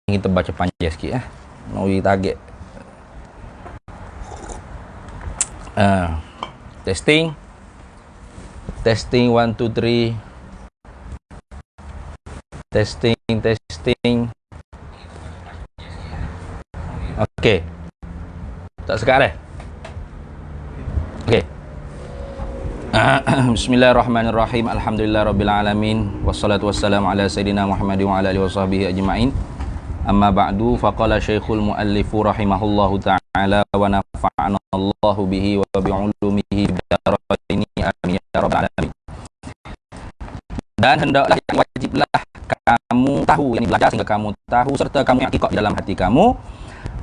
kita baca panjang sikit ya. Noi target. Testing. Testing 1 2 3. Testing. Okey. Tak sekat dah. Okey. Bismillahirrahmanirrahim. Alhamdulillahirabbil alamin. Wassalatu wassalamu ala sayidina Muhammad wa ala alihi washabbihi ajma'in. Amma ba'du, faqala Syekhul Muallifu rahimahullahu ta'ala wa nafa'ana Allahu bihi wa bi'ulumihi bidaraini amin ya rabbal alamin. Dan hendaklah wajiblah kamu tahu, yang belajar sehingga kamu tahu serta kamu yakikak dalam hati kamu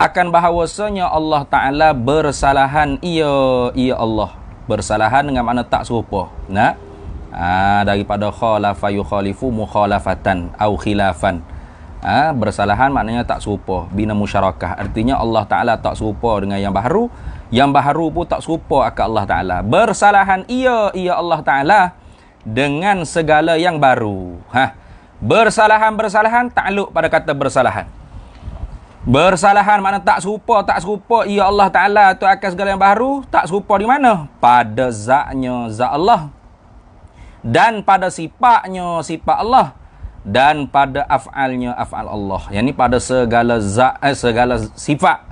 akan bahawasanya Allah Ta'ala bersalahan, ia Allah bersalahan dengan makna tak serupa. Nah, daripada khalafa yukhalifu mukhalafatan au khilafan. Bersalahan maknanya tak serupa, bina musyarakah. Artinya Allah Ta'ala tak serupa dengan yang baharu pun tak serupa akan Allah Ta'ala. Bersalahan ia Allah Ta'ala dengan segala yang baru. Bersalahan takluk pada kata bersalahan. Bersalahan makna tak serupa ia Allah Ta'ala tu akan segala yang baru. Tak serupa di mana? Pada zatnya zat Allah, dan pada sifatnya sifat Allah, dan pada af'alnya af'al Allah. Yang ni pada segala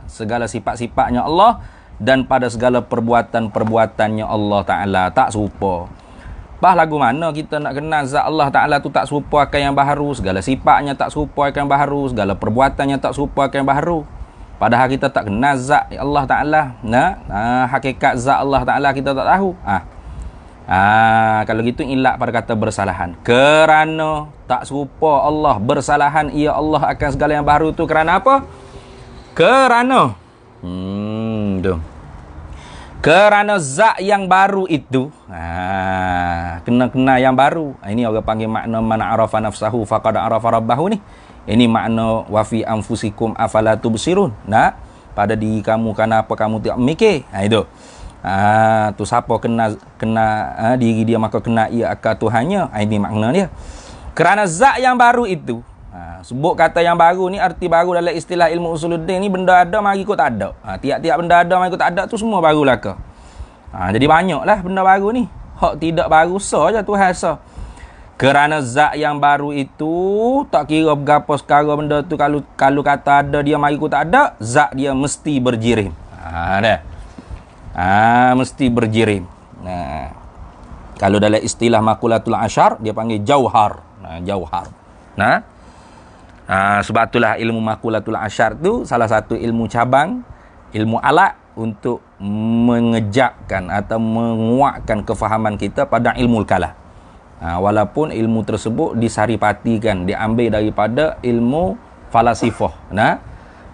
segala sifat-sifatnya Allah, dan pada segala perbuatan-perbuatannya Allah Ta'ala tak serupa. Bah lagu mana kita nak kenal zat Allah Ta'ala tu tak serupa akan yang baharu, segala sifatnya tak serupa akan yang baharu, segala perbuatannya tak serupa akan yang baharu. Padahal kita tak kenal zat Allah Ta'ala. Hakikat zat Allah Ta'ala kita tak tahu. Kalau gitu ilat pada kata bersalahan. Kerana tak serupa Allah, bersalahan ia Allah akan segala yang baru tu kerana apa? Kerana kerana zat yang baru itu kena yang baru. Ini orang panggil makna man arafa nafsahu faqad arafa rabbahu ni. Ini makna wa fi anfusikum afala tubsirun. Pada diri kamu kenapa kamu tidak mikir? Itu. Tu siapa kena diri dia maka kena ia akan Tuhannya. Ini makna dia. Kerana zat yang baru itu, sebut kata yang baru ni, arti baru dalam istilah ilmu usuluddin ni, benda ada mari ikut tak ada. Tiap-tiap benda ada mari ikut tak ada tu semua baru lah ke. Jadi banyaklah benda baru ni. Hak tidak baru saja Tuhan sah. Kerana zat yang baru itu tak kira berapa sekarang benda tu, kalau kata ada dia mari ikut tak ada, zat dia mesti berjirim. Mesti berjirim. Kalau dalam istilah makulatul asyar dia panggil jauhar. Jauhar. Sebab itulah ilmu makulatul asyar tu salah satu ilmu cabang, ilmu alat untuk mengejakkan atau menguatkan kefahaman kita pada ilmu kalam. Walaupun ilmu tersebut disaripatikan, diambil daripada ilmu falasifah.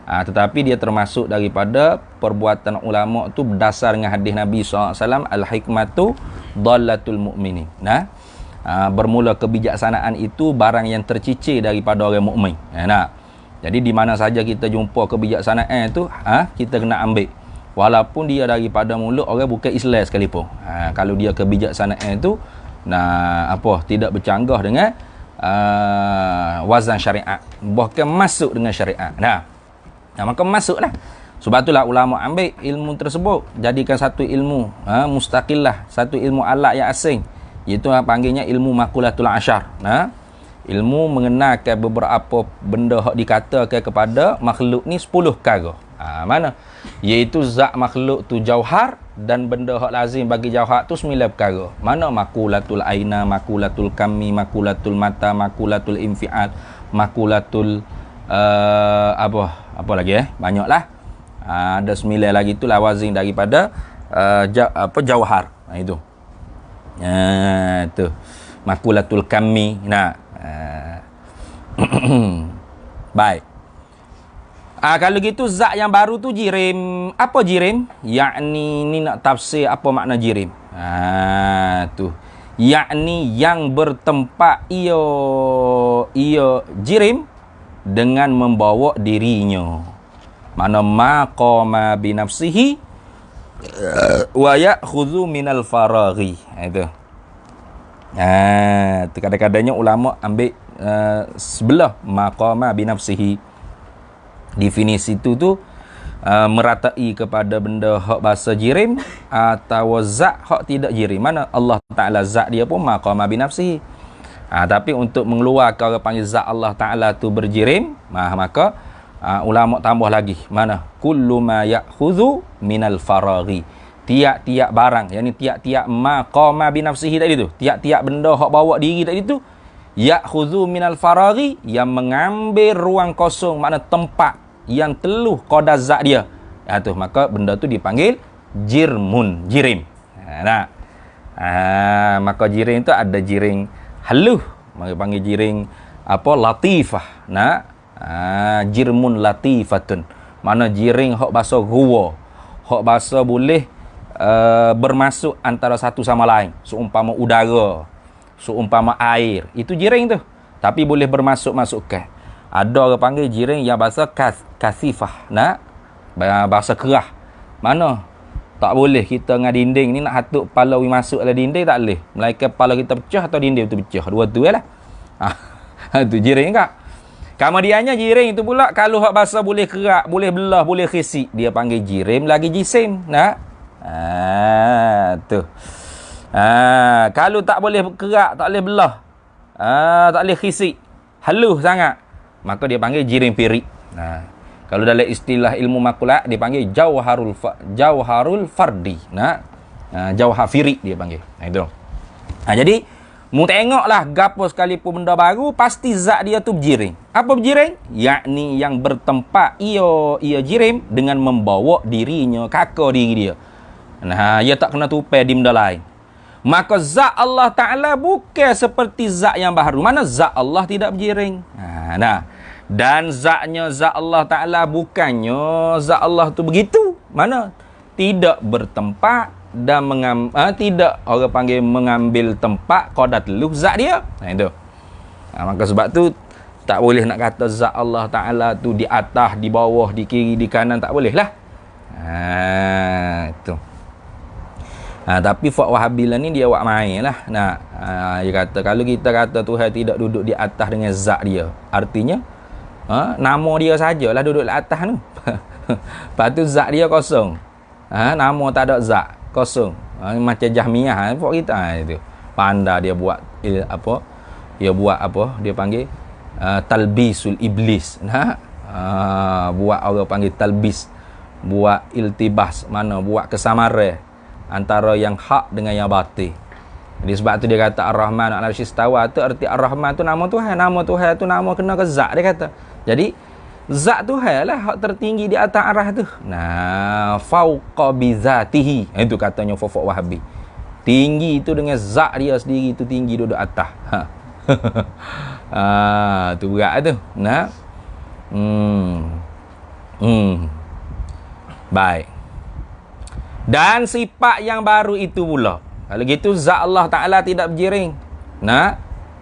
Tetapi dia termasuk daripada perbuatan ulama tu berdasar dengan hadis Nabi SAW, al-hikmatu dhallatul mu'minin. Bermula kebijaksanaan itu barang yang tercicir daripada orang mukmin. Jadi di mana saja kita jumpa kebijaksanaan tu, kita kena ambil. Walaupun dia daripada mulut orang bukan Islam sekalipun. Kalau dia kebijaksanaan tu tidak bercanggah dengan wazan syariat, bahkan masuk dengan syariat. Maka masuklah. Sebab itulah ulama ambil ilmu tersebut, jadikan satu ilmu mustaqillah, satu ilmu alat yang asing, iaitu panggilnya ilmu makulatul asyar. Ilmu mengenalkan beberapa benda hak dikatakan kepada makhluk ni 10 perkara. Mana? Iaitu zat makhluk tu jauhar, dan benda hak lazim bagi jauhar tu 9 perkara. Mana? Makulatul aina, makulatul kami, makulatul mata, makulatul infial, makulatul apa lagi banyaklah. Ada 9 lagi tu lawazim daripada jauhar. Itu. Itu makulatul kami. Baik. Kalau gitu zat yang baru tu jirim. Apa jirim? Yakni ni nak tafsir apa makna jirim. Tu. Yakni yang bertempat ia jirim dengan membawa dirinya. Mana maqama bi nafsihi wa ya'khudhu minal faraghi. Itu. Kadang-kadangnya ulama ambil sebelah maqama bi nafsihi. Definisi tu meratai kepada benda hak bahasa jirim atau zat hak tidak jirim. Mana Allah Ta'ala zat dia pun maqama binafsihi. Tapi untuk mengeluarkan orang panggil zat Allah Ta'ala tu berjirim, maka ulama tambah lagi. Mana? Kullu ma ya'khudhu minal faraghi. Tiap-tiap barang, yakni tiap-tiap maqama binafsihi tadi tu. Tiap-tiap benda hak bawa diri tadi tu, ya'khudhu minal faraghi, yang mengambil ruang kosong, makna tempat yang teluh qadar zat dia. Tu maka benda tu dipanggil jirim. Maka jirim tu ada jiring haluh, maka panggil jiring latifah. Jirmun latifatun. Mana jiring hok bahasa gua, hok bahasa boleh bermasuk antara satu sama lain, seumpama udara, seumpama air, itu jiring tu. Tapi boleh bermasuk-masukkan. Ada orang panggil jiring yang bahasa kasifah, bahasa kerah. Mana tak boleh kita dengan dinding ni nak hatuk kepala masuk dalam dinding, tak boleh. Melainkan kepala kita pecah atau dinding tu pecah. Dua tu lah. Tu jiring kak. Kemudiannya jiring tu pula, kalau hak bahasa boleh kerak, boleh belah, boleh khisik, dia panggil jirim lagi jisim. Tu. Kalau tak boleh kerak, tak boleh belah, tak boleh khisik, haluh sangat, maka dia panggil jirim pirik. Kalau dalam istilah ilmu makulat dia panggil jauharul fardi. Jauhar firik dia panggil. Itu. Jadi mu tengoklah gapo sekalipun benda baru, pasti zat dia tu berjiring. Apa berjiring? Yakni yang bertempat ia jirim dengan membawa dirinya, kakak diri dia. Ia tak kena tupai di benda lain. Maka zat Allah Ta'ala bukan seperti zat yang baharu. Mana zat Allah tidak berjiring. Dan zatnya zat Allah Ta'ala bukannya zat Allah tu begitu. Mana? Tidak bertempat dan tidak orang panggil mengambil tempat qadar teluh zat dia. Itu. Maka sebab tu tak boleh nak kata zat Allah Ta'ala tu di atas, di bawah, di kiri, di kanan, tak boleh lah. Itu. Tapi Fak Wahabilah ni dia buat main lah. Dia kata kalau kita kata Tuhan tidak duduk di atas dengan zat dia, artinya nama dia sajalah duduk di atas tu. Lepas tu zat dia kosong. Nama tak ada zat, kosong. Macam Jahmiyah Fak kita itu. Pandai dia buat Dia buat dia panggil talbisul iblis. Buat orang panggil talbis, buat iltibas, mana buat kesamaran antara yang hak dengan yang batil. Jadi sebab tu dia kata Ar-Rahman al-Arsy istawa tu arti Ar-Rahman tu nama Tuhan. Nama Tuhan tu nama kena ke zat dia kata. Jadi zat Tuhan lah hak tertinggi di atas arah tu. Fauqa bizatihi. Itu katanya Fafak Wahabi. Tinggi itu dengan zat dia sendiri tu tinggi duduk atas. Tu berat tu. Baik. Dan sifat yang baru itu pula, kalau gitu zat Allah Ta'ala tidak berjiring.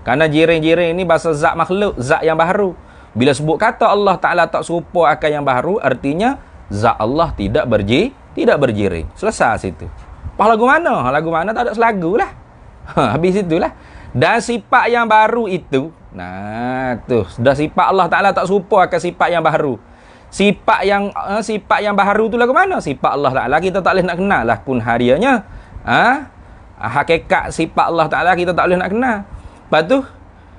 Kerana jiring-jiring ni bahasa zat makhluk, zat yang baru. Bila sebut kata Allah Ta'ala tak serupa akan yang baru, artinya zat Allah tidak berjiring. Selesai situ. Lagu mana? Lagu mana tak ada selagu lah. Habis itulah. Dan sifat yang baru itu, tu dah sifat Allah Ta'ala tak serupa akan sifat yang baru. Sifat yang baharu tu lagu mana? Sifat Allah Ta'ala kita tak boleh nak kenal lah pun harianya. Hakikat sifat Allah Ta'ala kita tak boleh nak kenal. Lepas tu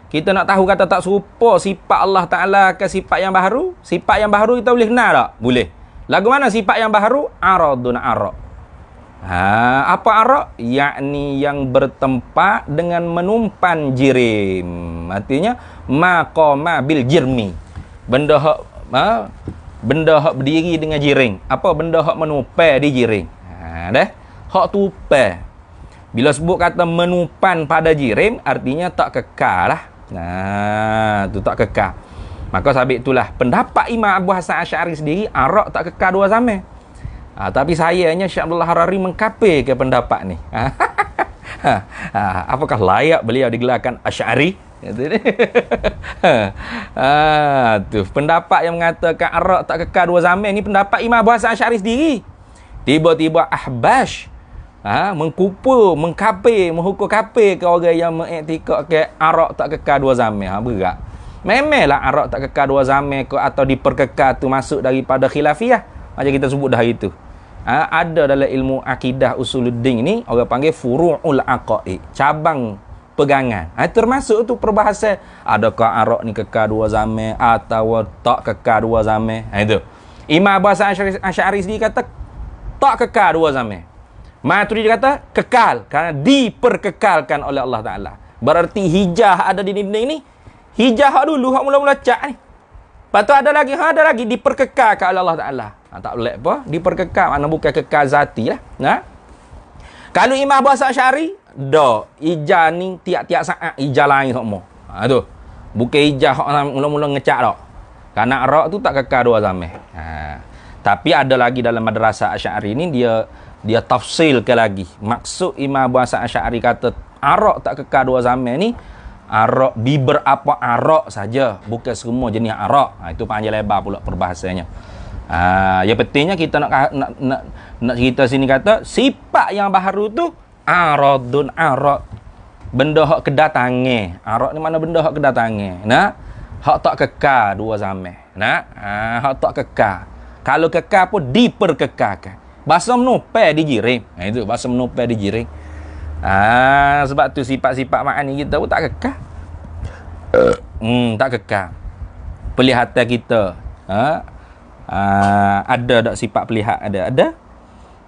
kita nak tahu kata tak serupa sifat Allah Ta'ala ke sifat yang baharu. Sifat yang baharu kita boleh kenal tak? Boleh. Lagu mana sifat yang baharu? Aradun arak. Apa arak? Yakni yang bertempat dengan menumpan jirim. Artinya maqama bil jirmi. Benda hak berdiri dengan jiring. Apa benda hak menupai di jiring. Hak tupai. Bila sebut kata menupan pada jirim, artinya tak kekal lah. Tu tak kekal. Maka sabit itulah pendapat Imam Abu Hasan Asy'ari sendiri, arak tak kekal dua zaman. Tapi sayangnya Syekh Abdullah Harari mengkapir ke pendapat ni. Apakah layak beliau digelarkan Asy'ari? Tu pendapat yang mengatakan arak tak kekal dua zaman ni pendapat Imam Abu Hasan Asy'ari sendiri. Tiba-tiba Ahbash mengkapir, menghukum kafir ke orang yang mengiktikad ke arak tak kekal dua zaman. Berat. Memelah arak tak kekal dua zaman ke atau diperkekal tu masuk daripada khilafiyah. Macam kita sebut dah itu. Ada dalam ilmu akidah usuluddin ni orang panggil furu'ul aqaid, cabang pegangan. Termasuk tu perbahasan adakah arak ni kekal dua zaman atau tak kekal dua zaman. Itu. Imam Abu Hasan Asy'ari sendiri kata tak kekal dua zaman. Maturidi kata kekal kerana diperkekalkan oleh Allah Taala. Berarti hijah ada di dinding ni. Hijah hak dulu hak mula-mula cat ni. Lepas tu ada lagi diperkekalkan oleh Allah Taala. Tak boleh apa? Diperkekal, mana bukan kekal zati lah. Nah. Kalau Imam Abu Hasan Asy'ari, dah ijah ni tiap-tiap saat ijah lain semua. Tu. Bukan ijah hak mula-mula ngecat dak. Karena arak tu tak kekal dua zaman. Tapi ada lagi dalam madrasah Asy'ari ni dia tafsilkan lagi. Maksud Imam Abu Hasan Asy'ari kata arak tak kekal dua zaman ni arak beberapa arak saja, bukan semua jenis arak. Itu panjang lebar pula perbahasannya. Yang pentingnya kita nak cerita sini kata sifat yang baharu tu aradun arak. Benda hak kedatangan. Arak ni mana benda hak kedatangan. Nah, hak tak kekal dua zaman. Nah, hak tak kekal. Kalau kekal pun diperkekalkan. Bahasa menopel dijiring. Itu bahasa menopel dijiring. Sebab tu sifat-sifat makni kita pun tak kekal. Tak kekal. Pelihatan kita. Ada tak sifat pelihat? Ada.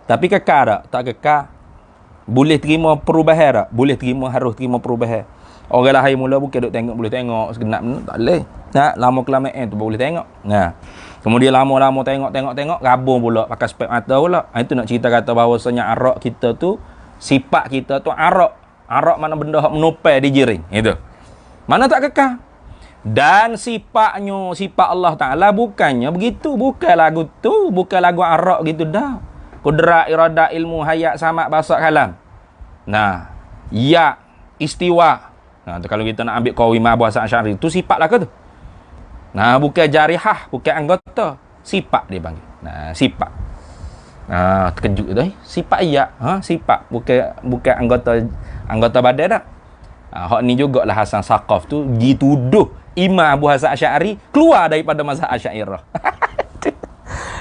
Tapi kekal tak? Tak kekal. Boleh terima perubahan tak? Boleh terima, harus terima perubahan. Orang lahir mula bukan duk tengok, boleh tengok segenap ni, tak boleh. Lama kelamaan tu boleh tengok. Kemudian lama-lama tengok, gabung pula pakai spek mata pula. Itu nak cerita kata bahawasanya arak kita tu, sifat kita tu arak. Arak mana benda hak menopel dijiring. Itu. Mana tak kekal. Dan sifat Allah Ta'ala bukannya begitu. Bukan lagu tu. Bukan lagu arak gitu dah. Kudrat, iradat, ilmu, hayat, samak, bahasa, kalam. Ya, istiwa. Kalau kita nak ambil Qawimah Abu Hasan Asy'ari, tu sifat lah ke tu? Bukan jarihah, bukan anggota. Sifat dia panggil. Sifat. Terkejut tu. Sifat ya. Sifat. Bukan anggota badan dah. Hak ni jugalah Hasan Saqaf tu dituduh Imam Abu Hasan Asy'ari keluar daripada mazhab Asy'ariyah.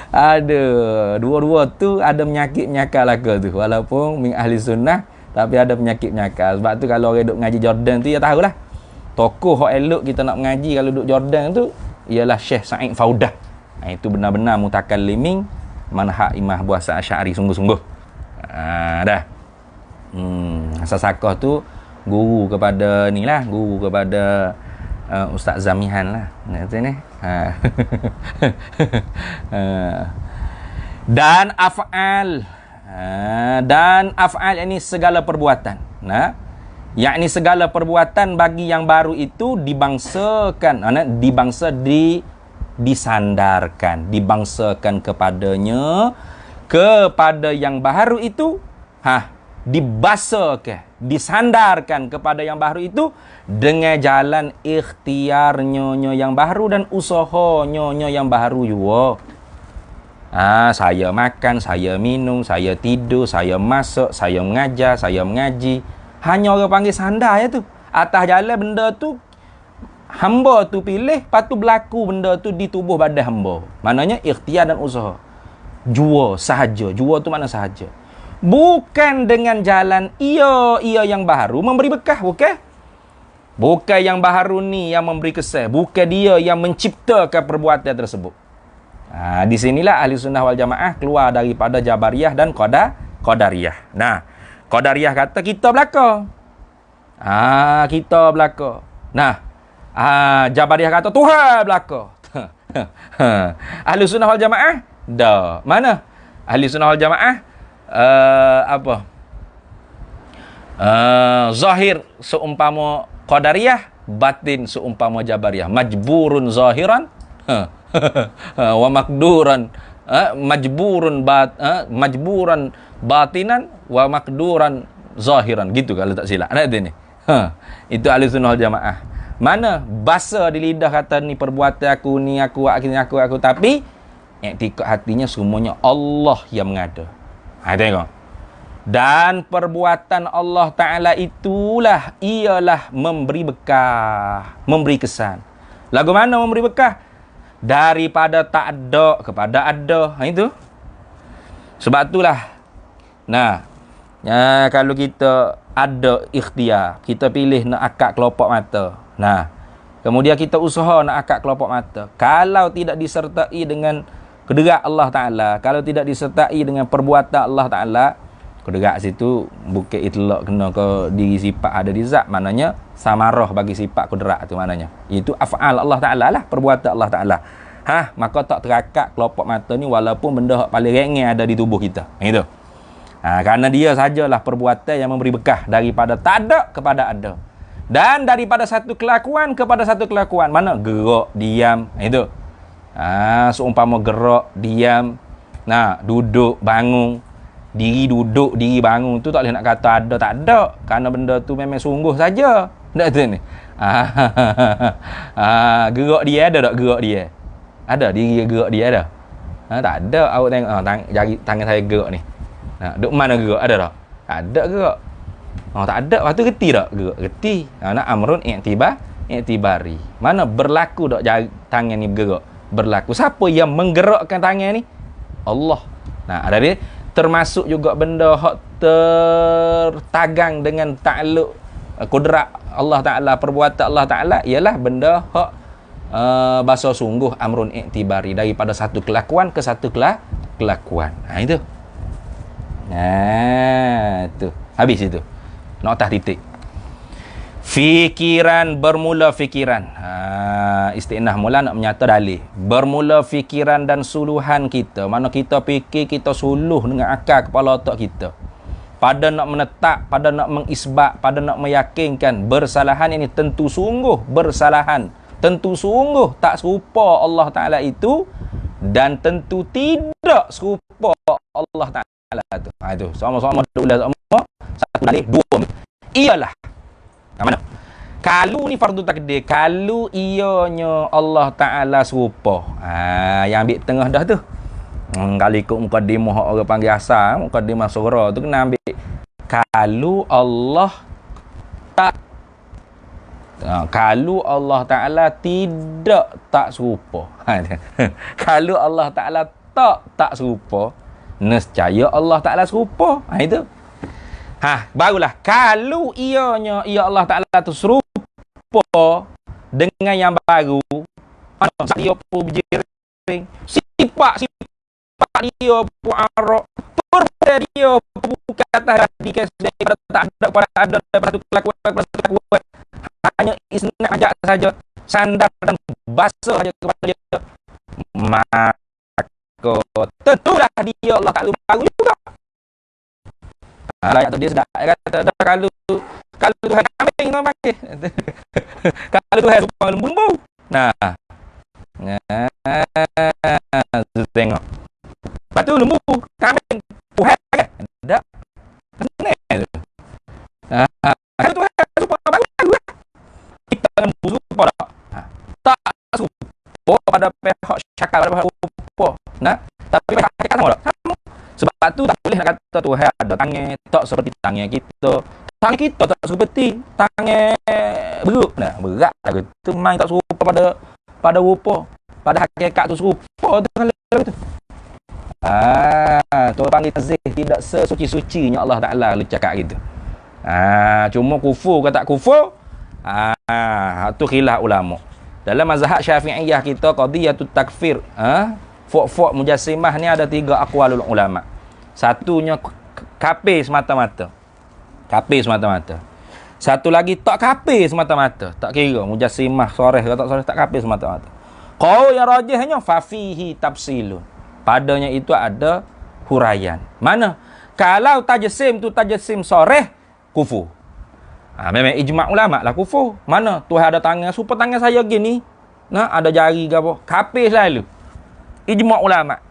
Aduh, dua-dua tu ada penyakit-penyakal lah ke tu. Walaupun min ahli sunnah, tapi ada penyakit-penyakal. Sebab tu kalau orang duk ngaji Jordan tu, ya tahulah. Tokoh hak elok kita nak mengaji kalau duk Jordan tu ialah Syekh Sa'id Faudah. Itu benar-benar mutakallimin manhaj Imam Abu Hasan Asy'ari sungguh-sungguh. Dah. Hasan Saqaf tu guru kepada Ustaz Zamihan lah. Kata ni. Dan af'al ini segala perbuatan. Yakni segala perbuatan bagi yang baru itu dibangsakan, dibangsakan kepadanya, kepada yang baru itu, dibasakan, disandarkan kepada yang baru itu dengan jalan ikhtiar nyonya yang baru dan usaha nyonya yang baru juga. Saya makan, saya minum, saya tidur, saya masak, saya mengajar, saya mengaji. Hanya orang panggil sandar ya tu. Atas jalan benda tu hamba tu pilih, lepas tu berlaku benda tu di tubuh badan hamba. Maknanya ikhtiar dan usaha. Jua sahaja. Jua tu mana sahaja. Bukan dengan jalan ia yang baru memberi bekah, bukan? Bukan yang baru ni yang memberi kesan, bukan dia yang menciptakan perbuatan tersebut. Di sinilah ahli sunnah wal jamaah keluar daripada Jabariyah dan Qadariyah. Qadariyah kata kita belaka. Kita belaka. Jabariyah kata Tuhan belaka. Ahli sunnah wal jamaah dah. Mana? Ahli sunnah wal jamaah zahir seumpama Qadariyah, batin seumpama Jabariyah. Majburun zahiran wa makduran majburan batinan wa makduran zahiran. Gitu kalau tak silap. Ada ni. Itu ahli sunnah wal jamaah. Mana bahasa di lidah kata ni perbuatan aku ni aku tapi iktikad hatinya semuanya Allah yang mengada. Tengok. Dan perbuatan Allah Ta'ala ialah memberi bekah, memberi kesan. Lagu mana memberi bekah? Daripada tak ada kepada ada. Itu. Sebab itulah. Nah, kalau kita ada ikhtiar, kita pilih nak akak kelopak mata. Nah, kemudian kita usaha nak akak kelopak mata. Kalau tidak disertai dengan kederak Allah Ta'ala, kalau tidak disertai dengan perbuatan Allah Ta'ala, kederak situ bukan itlak kena ke diri sifat ada di zat, maknanya samarah bagi sifat kederak tu maknanya. Itu af'al Allah Ta'ala lah, perbuatan Allah Ta'ala. Maka tak terakak kelopak mata ni walaupun benda hak paling ringan ada di tubuh kita. Gitu. Kerana dia sajalah perbuatan yang memberi bekah daripada tak ada kepada ada. Dan daripada satu kelakuan kepada satu kelakuan. Mana? Gerak, diam. Itu. Seumpama gerak, diam. Duduk, bangun. Diri duduk, diri bangun. Tu tak boleh nak kata ada, tak ada. Kerana benda tu memang sungguh saja. Tak tu ni. Gerak dia ada tak? Gerak dia. Ada? Diri gerak dia ada? Tak ada. Awak tengok. Jari tangan saya gerak ni. Duk mana gerak? Ada tak? Tak ada gerak. Tak ada. Lepas tu reti tak? Gerak. Reti. Nak amrun i'tibari. Mana berlaku tak jari tangan ni bergerak? Berlaku. Siapa yang menggerakkan tangan ni? Allah. Ada dia. Termasuk juga benda hak tertagang dengan takluk kudrat Allah Ta'ala, perbuatan Allah Ta'ala, ialah benda hak bahasa sungguh amrun i'tibari, daripada satu kelakuan ke satu kelakuan. Itu. Itu. Habis itu. Noktah titik. Fikiran, bermula fikiran. Istinah mula nak menyata dalih. Bermula fikiran dan suluhan kita. Mana kita fikir, kita suluh dengan akal kepala otak kita. Pada nak menetap, pada nak mengisbat, pada nak meyakinkan bersalahan ini tentu sungguh bersalahan. Tentu sungguh tak serupa Allah Ta'ala itu, dan tentu tidak serupa Allah Ta'ala itu. Itu. Sama-sama ulah sama. Satu dalih, dua. Ialah. Mana? Kalau ni fardu takdir, kalau ianya Allah Ta'ala serupa. Yang ambil tengah dah tu. Kalau ikut mukadimah orang panggil asal, mukadimah surah tu kena ambil. Kalau Allah tak, kalau Allah Ta'ala tidak tak serupa. Kalau Allah Ta'ala tak serupa, nescaya Allah Ta'ala serupa. Itu. Barulah kalau ianya Allah Ta'ala tu serupa dengan yang baru, dia pun berjering, sifat dia pun arak, perbuatan dia bukan atas radikal daripada tak ada kepada ada, daripada satu kelakuan hanya isnad ajak saja, sandar dan basuh saja kepada dia, maka tentulah dia Allah Ta'ala baru juga. Ayat tu dia sedap. Kata kalau Tuhan kambing nak pakai. Kalau Tuhan suka lembu. Tengok. Lepas tu lembu, kambing, Tuhan pakai. Tak. Kenal tu. Kalau Tuhan suka bagus lah. Kita lembu suka tak? Tak suka pada pihak syakal, pada pihak rupa. Tapi pihak syakal sama tak? Sama. Sebab tu tak boleh nak kata Tuhan ada tangan tak seperti tangan kita. Tangan kita tak seperti tangan beruk. Berat lah tu. Main tak serupa pada rupa. Pada hakikat tu serupa tu. Tu panggil tazih, tidak sesuci-sucinya Allah Ta'ala lu cakap gitu. Cuma kufur ke tak kufur, tu khilaf ulama. Dalam mazhab Syafi'iyah kita qadiyatut takfir, fok-fok mujassimah ni ada 3 aqwalul ulama. Satunya kafir semata-mata. Kafir semata-mata. Satu lagi tak kafir semata-mata. Tak kira mujassimah soreh ke tak soreh, tak kafir semata-mata. Qaul yang rajihnya fa fihi tafsilun. Padanya itu ada huraian. Mana? Kalau tajsim tu tajsim soreh, kufur. Memang ijma' ulama lah kufur. Mana? Tuhan ada tangan, supaya tangan saya gini. Ada jari ke apa? Kafir selalu. Ijma' ulama.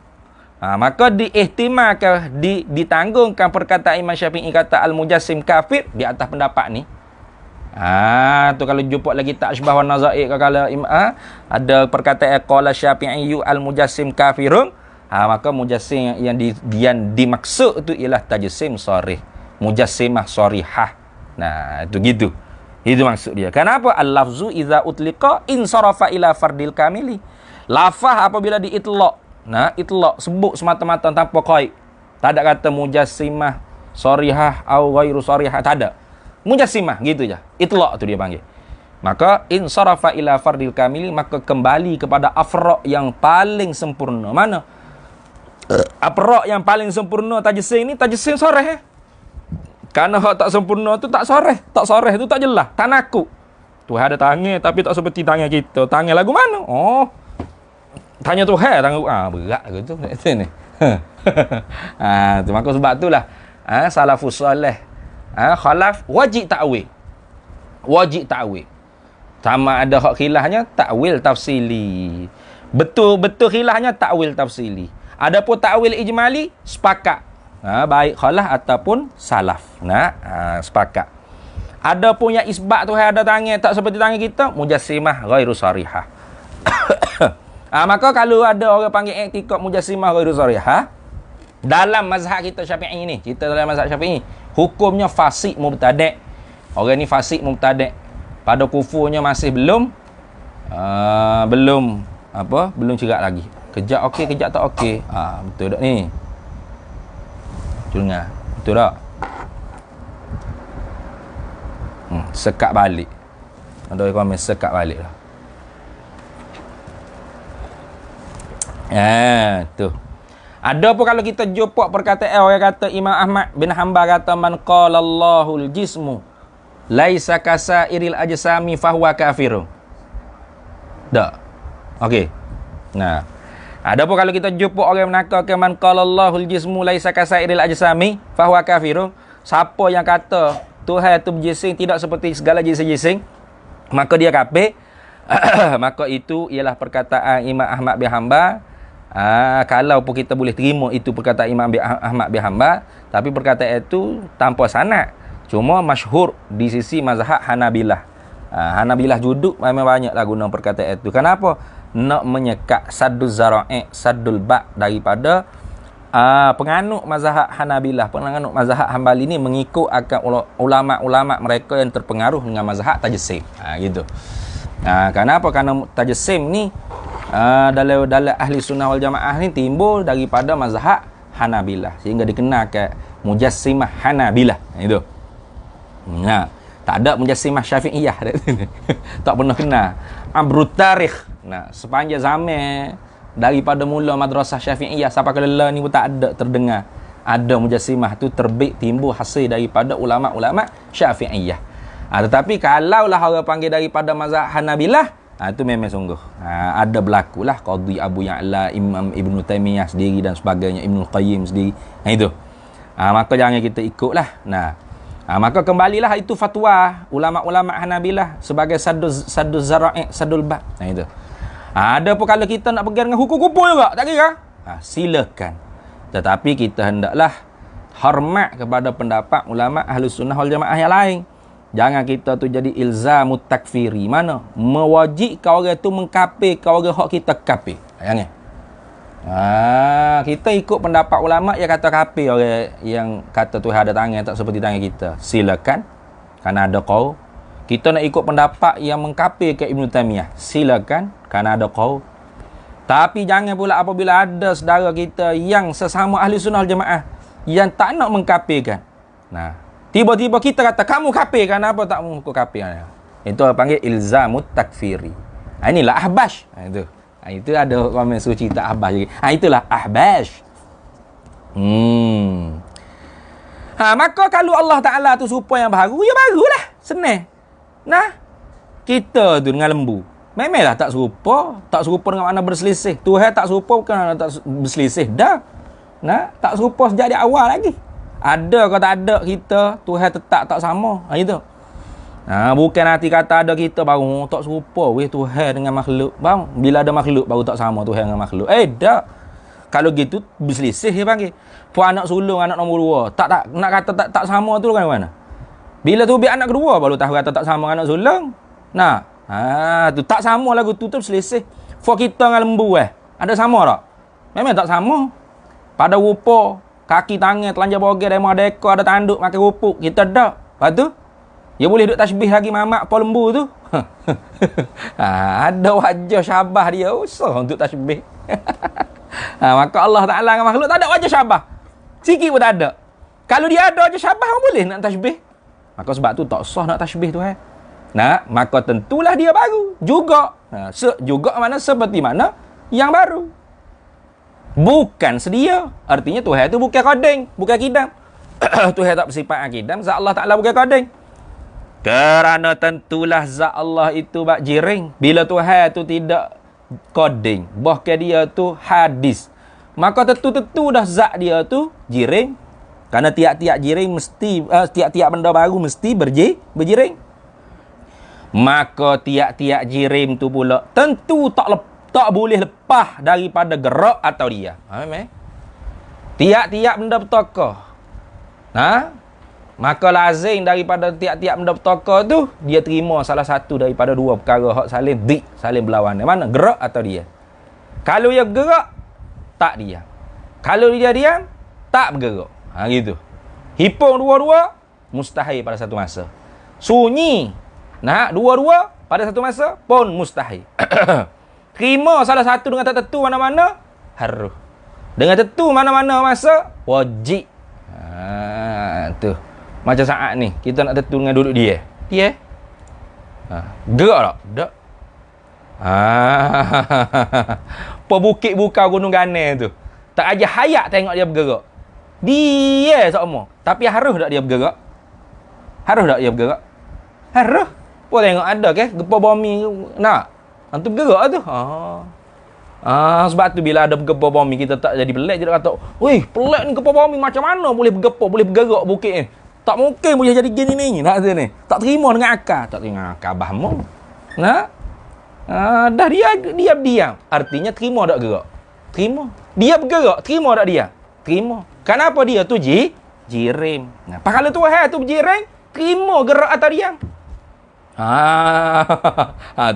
Maka diihtimalkan, ditanggungkan perkataan Imam Syafi'i kata al-mujassim kafir di atas pendapat ni. Tu kalau jumpa lagi ta'syibah wa nazair, kalau ada perkataan qala Syafi'i al-mujassim kafirun, maka mujassim yang dimaksud tu ialah tajsim sharih, mujassimah sharihah. Itu gitu. Itu maksud dia. Kenapa? Al-lafzu idza utliqa insarafa ila fardil kamili. Lafaz apabila diitlaq. Nah, itlaq sebut semata-mata tanpa qaid. Tak ada kata mujassimah, sharihah atau ghairu sharihah, tak ada. Mujassimah gitu je. Itlaq tu dia panggil. Maka insarafa ila fardil kamili, maka kembali kepada afra' yang paling sempurna. Mana? Afra' yang paling sempurna tajsim ni tajsim sharih. Kerana hak tak sempurna tu tak soreh. Tak soreh tu tak jelas. Tak nakuk. Tuhan ada tangan tapi tak seperti tangan kita. Tangan lagu mana? Oh. Tanya Tuhan. Tangan. Berat ke tu. Ni. Tu maka sebab itulah. Salafus salih. Khalaf wajib ta'wil. Wajib ta'wil. Sama ada hak khilafnya ta'wil tafsili. Betul-betul khilafnya ta'wil tafsili. Adapun ta'wil ijmali sepakat. Baik khalaf ataupun salaf. Sepakat. Ada pun yang isbat tu ada tangan tak seperti tangan kita, mujassimah ghairu sharihah. Maka kalau ada orang panggil i'tiqad mujassimah ghairu sharihah, dalam mazhab kita Syafi'i ni, kita dalam mazhab Syafi'i, hukumnya fasik mubtadi'. Orang ni fasik mubtadi'. Pada kufurnya masih belum belum cerak lagi. Kejap okey, kejap tak okey. Betul tak ni? Dengar. Betul tak? Sekat balik. Ada komen sekat balik lah. Tu. Ada pun kalau kita jumpa perkataan orang kata Imam Ahmad bin Hanbal kata man qala Allahul jismu laisa kasairil ajsami fahuwa kafirun. Tak. Okey. Ada pun kalau kita jumpa orang menakar man qala Allahul jismu laisa kasairil ajsami fahuwa kafirun. Siapa yang kata Tuhan itu berjising tidak seperti segala jising-jising, maka dia kafir. Maka itu ialah perkataan Imam Ahmad bin Hanbal. Kalau pun kita boleh terima itu perkataan Imam Ahmad bin Hanbal, tapi perkataan itu tanpa sanad. Cuma masyhur di sisi mazhab Hanabilah. Hanabilah juduk memang banyaklah guna perkataan itu. Kenapa? Nak menyekat saddul zara'i, saddul ba' daripada penganut mazhab Hanabilah, penganut mazhab Hambali ini mengikut akan ulama-ulama mereka yang terpengaruh dengan mazhab tajsim. Gitu. Kenapa? Kerana tajsim ni dalam ahli sunnah wal jamaah ni timbul daripada mazhab Hanabilah sehingga dikenalkan mujassimah Hanabilah. Itu. Tak ada mujassimah Syafi'iyah. Tak pernah kenal. Abrut tarikh. Sepanjang zaman daripada mula madrasah Syafi'iyah sampai ke lelah ni pun tak ada terdengar ada mujassimah tu terbit timbul hasil daripada ulama-ulama Syafi'iyah. Tetapi kalaulah orang panggil daripada mazhab Hanabilah, itu memang sungguh ada berlakulah Qadhi Abu Ya'la, Imam Ibn Taimiyah sendiri dan sebagainya, Ibn Qayyim sendiri. Itu. Maka jangan kita ikutlah. Maka kembalilah itu fatwa ulama-ulama Hanabilah sebagai saddul zara'i, saddul ba'. Itu. Ada pun kalau kita nak pegang dengan hukum kupur juga, tak kira. Silakan. Tetapi kita hendaklah hormat kepada pendapat ulama Ahlus Sunnah wal Jamaah yang lain. Jangan kita tu jadi ilzamut takfiri. Mana? Mewajibkan orang tu mengkafirkan orang hak kita kafir. Jangan. Kita ikut pendapat ulama yang kata kafir orang yang kata Tuhan ada tangan tak seperti tangan kita. Silakan. Kerana ada qaul. Kita nak ikut pendapat yang mengkafirkan Ibn Taimiyah. Silakan. Kerana ada qaul. Tapi jangan pula apabila ada saudara kita yang sesama ahli sunnah wal jamaah yang tak nak mengkafirkan. Tiba-tiba kita kata kamu kafir, kenapa tak mengukur kafir? Itu orang panggil ilzamut takfiri. Inilah ahbash. Itu ada komen suci tak ahbash lagi. Itulah ahbash. Maka kalau Allah Ta'ala tu supaya yang baru, ya barulah. Senang. Kita tu dengan lembu. Memanglah tak serupa. Tak serupa dengan mana berselisih. Tuhan tak serupa bukan tak berselisih. Dah. Tak serupa sejak di awal lagi. Ada ke tak ada kita, Tuhan tetap tak sama. Itu. Bukan nanti kata ada kita baru tak serupa Tuhan dengan makhluk. Bang, bila ada makhluk baru tak sama Tuhan dengan makhluk. Tak. Kalau gitu berselisih dia panggil. Puan anak sulung, anak nombor 2. Tak nak kata tak sama tu kan mana? Bila tu biar anak kedua baru tahu kata tak sama anak sulung. Tu tak sama lagu tu berselisih. For kita dengan lembu ada sama tak? Memang tak sama. Pada rupa kaki tangan telanjang bogel, ada ekor, ada tanduk, makan rupuk. Kita tak. Lepas tu Dia boleh duk tasbih lagi mamak apa lembu tu. Ada wajah syabah dia usah untuk tasbih. Maka Allah Ta'ala dengan makhluk tak ada wajah syabah. Sikit pun tak ada. Kalau dia ada wajah syabah, orang boleh nak tasbih. Maka sebab tu tak sah nak tasbih tu. Maka tentulah dia baru. Juga. Juga mana seperti mana yang baru. Bukan sedia. Artinya Tuhan tu bukan kodeng. Bukan kidam. Tuhan tak bersifat kidam. Zat Allah Ta'ala bukan kodeng. Kerana tentulah zat Allah itu bak jiring. Bila Tuhan tu tidak kodeng, bahkan dia tu hadis, maka tentu dah zat dia tu jiring. Kerana tiap-tiap jiring mesti tiap-tiap benda baru mesti berjiring. Maka tiap-tiap jirim tu pula tentu tak boleh lepas daripada gerak atau dia. Tiap-tiap benda petaka. Maka lazim daripada tiap-tiap benda petaka tu, dia terima salah satu daripada dua perkara hak saling berlawanan. Mana? Gerak atau dia. Kalau dia gerak, tak diam. Kalau dia diam, tak bergerak. Gitu. Hipung dua-dua, mustahil pada satu masa. Sunyi, dua-dua pada satu masa pun mustahil. Terima salah satu dengan tak tentu mana-mana, harus. Dengan tentu mana-mana masa, wajib. Tu. Macam saat ni, kita nak tentu dengan duduk dia. Dia? Gerak tak? Tak. Pebukit buka gunung Ganel tu. Tak aja hayat tengok dia bergerak. Dia sama. Tapi harus tak dia bergerak? Harus tak dia bergerak? Harus. Pun tengok ada ke gempa bumi nak. Antu bergerak tu. Sebab tu bila ada gempa bumi kita tak jadi pelik, kita kata, "Weh, pelik ni gempa bumi macam mana boleh bergepa, boleh bergerak bukit ni?" Tak mungkin boleh jadi gini ni. Nak tu ni. Tak terima dengan akal. Tak terima akal abahmu. Dah dia diam. Artinya terima tak gerak? Terima. Dia bergerak, terima tak dia? Terima. Kenapa dia tu jirim? Kalau tu tu berjirim, terima gerak atau diam.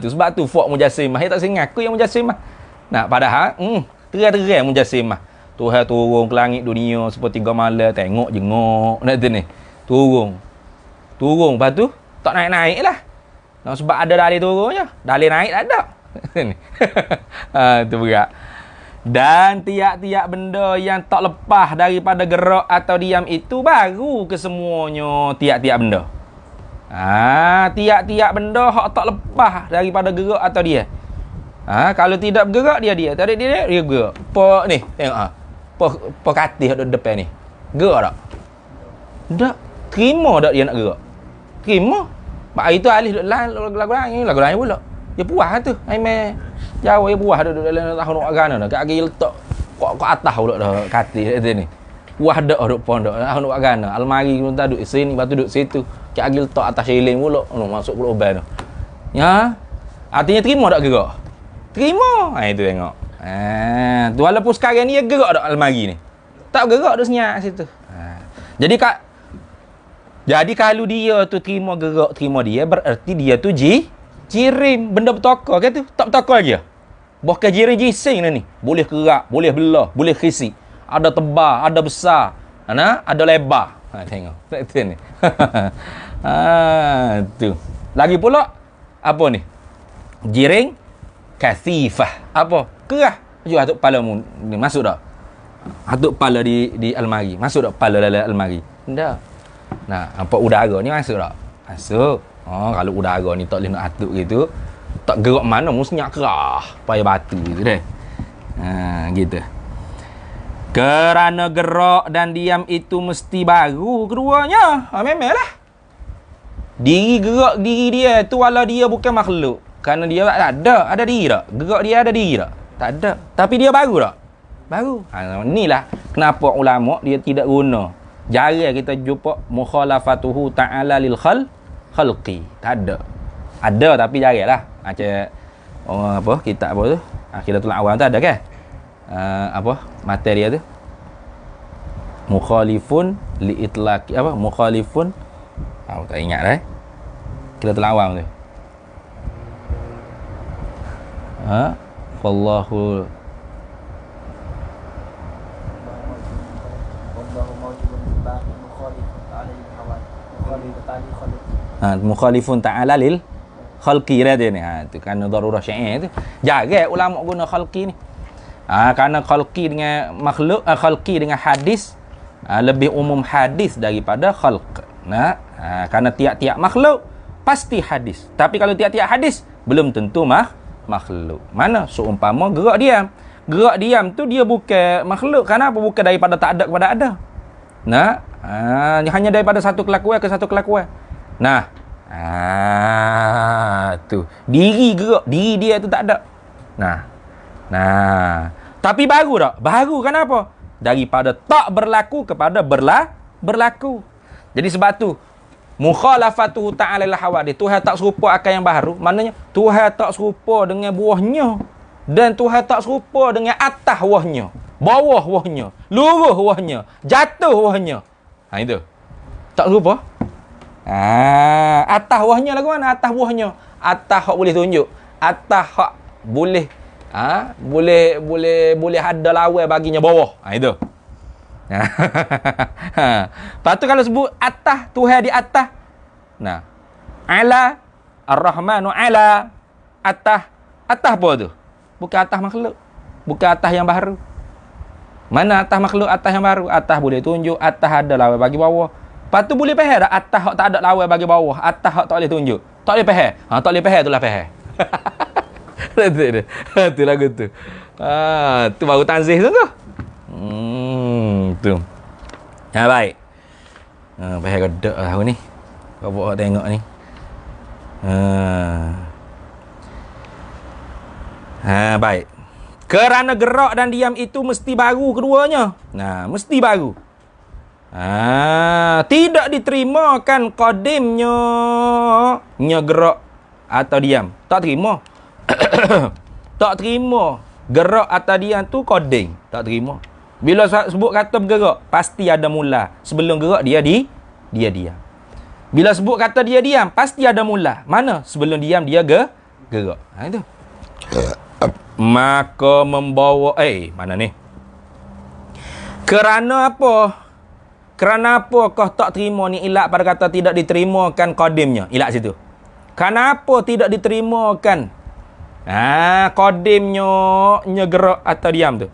Tu sebab tu fok mujassimah. Dia tak sengaku yang mujassimah. Padahal terang-terang mujassimah. Tuhan turun ke langit dunia seperti malam, tengok jengok. Nak tu ni. Turun. Lepas tu tak naik-naik lah. Sebab ada dalil turun je. Dalil naik tak ada. Tu berat. Dan tiap-tiap benda yang tak lepas daripada gerak atau diam itu baru kesemuanya tiap-tiap benda. Tiap-tiap benda hak tak lepas daripada gerak atau dia. Kalau tidak bergerak dia. Tarik dia bergerak. Ni tengok po katih ada depan ni. Gerak tak? Tak. Terima tak dia nak gerak? Terima. Pak itu alih lagu lain pula. Dia puas tu. Ai mai Jawa dia puas duduk dalam tahun agama dah. Kat agi letak kok atas pula dah katih ni. Puas dak duduk pondok tahun agama. Almari pun tak duduk sini, batu duduk situ. Kat agi letak atas siling pula. Masuk pula oban tu. Artinya terima tak gerak? Terima. Itu tengok. Tu walaupun sekarang ni dia gerak tak almari ni. Tak bergerak dah senyap situ. Jadi kalau dia tu terima gerak, terima dia, berarti dia tu jirim. Benda bertokar ke tu? Tak bertokar lagi. Bahkan jirim jising ni. Boleh kerak, boleh belah, boleh khisi. Ada tebal, ada besar. Ada lebar. Tengok. Tu ni. Tu. Lagi pula, apa ni? Jiring kasifah. Apa? Kerah. Jom atuk kepala mu ni masuk tak? Atuk kepala di almari. Masuk tak kepala dalam almari? Tak. Apa udara ni masuk tak? Masuk. Kalau udara ni tak boleh nak atuk gitu, tak gerak mana mestinya kerah payah batu gitu deh. Gitu. Kerana gerak dan diam itu mesti baru keduanya. Memanglah. Diri gerak diri dia tu walau dia bukan makhluk. Kerana dia tak ada diri tak? Gerak dia ada diri tak? Tak ada. Tapi dia baru tak? Baru. Inilah kenapa ulama dia tidak guna. Jarang kita jumpa mukhalafatuhu ta'ala lil khalqi. Tak ada. Ada tapi jaranglah. Macam kitab apa tu? Aqidatul Awam tu ada kan? Materi tu? Mukhalifun li itlaqi mukhalifun. Tak ingat dah. Aqidatul Awam tu. Wallahu Mukhalifun ta'ala lil khalqi dah dia ni. Tu kerana darurah syair tu. Jaga ulama guna khalqi ni. Kerana khalqi dengan makhluk, khalqi dengan hadis lebih umum hadis daripada khalq. Kerana tiap-tiap makhluk pasti hadis. Tapi kalau tiap-tiap hadis belum tentu makhluk. Mana seumpama gerak diam. Gerak diam tu dia bukan makhluk. Kenapa? Bukan daripada tak ada kepada ada. Hanya daripada satu kelakuan ke satu kelakuan. Tu. Diri gerak, diri dia tu tak ada. Tapi baru tak? Baru kenapa? Daripada tak berlaku kepada berlaku. Jadi sebab tu mukhalafatuhu ta'ala lil hawadith. Tuhan tak serupa akan yang baru. Maknanya Tuhan tak serupa dengan buahnya. Dan Tuhan tak serupa dengan atas wahnya, bawah wahnya, luruh wahnya, jatuh wahnya. Itu. Tak serupa. Atas wahnya lagu mana? Atas wahnya. Atas hak boleh tunjuk. Atas hak boleh boleh ada lawan baginya bawah. Itu. Lepas tu kalau sebut atas, Tuhan di atas. Ala Ar-Rahmanu ala atas. Atas apa tu? Bukan atas makhluk. Bukan atas yang baru. Mana atas makhluk, atas yang baru? Atas boleh tunjuk, atas ada lawan bagi bawah. Lepas tu boleh faham tak? Atas hak tak ada lawan bagi bawah. Atas hak tak boleh tunjuk. Tak boleh faham. Tak boleh faham, itulah faham. Tu lagu tu. Tu baru tanzih tu. Tu. Baik. Faham gedek lah aku ni. Kau buat tengok ni. Baik. Kerana gerak dan diam itu mesti baru keduanya. Mesti baru. Tidak diterimakan qadimnya gerak atau diam. Tak terima. Tak terima gerak atau diam tu qadim. Tak terima. Bila sebut kata bergerak, pasti ada mula. Sebelum gerak dia diam. Bila sebut kata dia diam, pasti ada mula. Mana? Sebelum diam dia gerak. Itu. Maka membawa mana ni? Kerana apa? Kerana apakah tak terima ni ilat pada kata tidak diterimakan qadimnya? Ilat situ. Kenapa tidak diterimakan qadimnya gerak atau diam tu?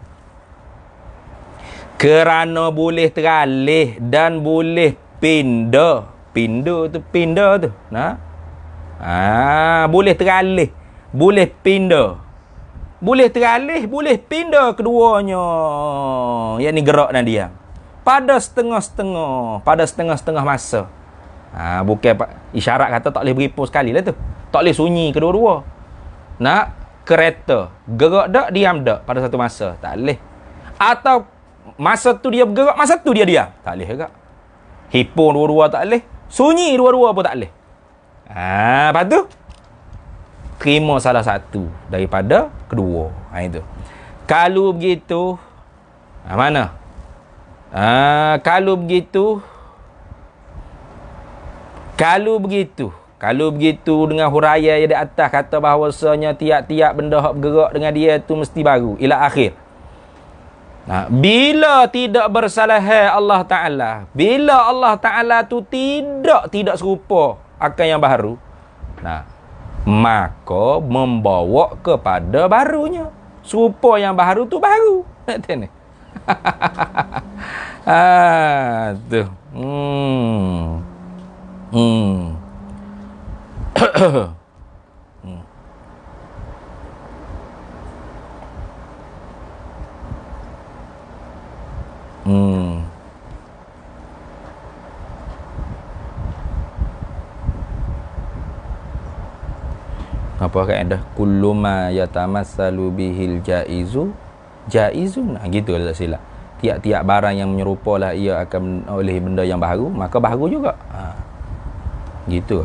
Kerana boleh teralih dan boleh pindah. Pindah tu. Boleh teralih, boleh pindah. Boleh teralih, boleh pindah keduanya. Yang ni gerak dan diam. Pada setengah-setengah masa. Bukan isyarat kata tak boleh beripu sekali lah tu. Tak boleh sunyi kedua-dua. Kereta gerak tak, diam tak pada satu masa. Tak boleh. Atau masa tu dia bergerak, masa tu dia diam. Tak boleh juga. Hipun dua-dua tak boleh. Sunyi dua-dua pun tak boleh. Lepas tu terima salah satu daripada kedua. Itu. Kalau begitu, mana? Kalau begitu dengan huraian yang di atas kata bahawasanya tiap-tiap benda hak bergerak dengan dia tu mesti baru ila akhir. Bila tidak bersalah Allah Ta'ala, bila Allah Ta'ala tu tidak serupa akan yang baru, maka membawa kepada barunya. Serupa yang baru tu baru. Nak ni. Tu. Apa kaedah kullu ma yatamassalu bihil jaizun gitu tak silap. Tiap-tiap barang yang menyerupalah ia akan oleh benda yang baru, maka baru juga. Gitu.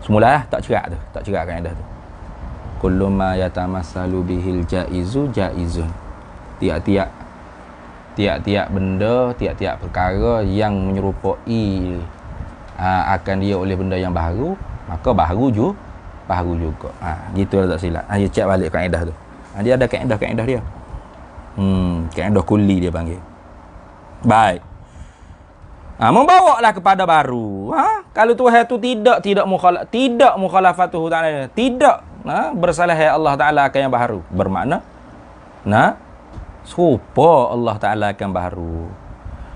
Semula tak cerak kaedah tu. Kullu ma yatamassalu bihil jaizun. Tiap-tiap benda, tiap-tiap perkara yang menyerupai akan dia oleh benda yang baru, maka baru juga. Gitu lah tak silap. Dia cek balik kaedah tu. Dia ada kaedah dia. Kaedah kulli dia panggil. Baik. Membawa lah kepada baru. Kalau Tuhan tu tidak mukhalafatuhu ta'ala, tidak bersalah Allah Ta'ala akan yang baru. Bermakna serupa Allah Ta'ala akan baru.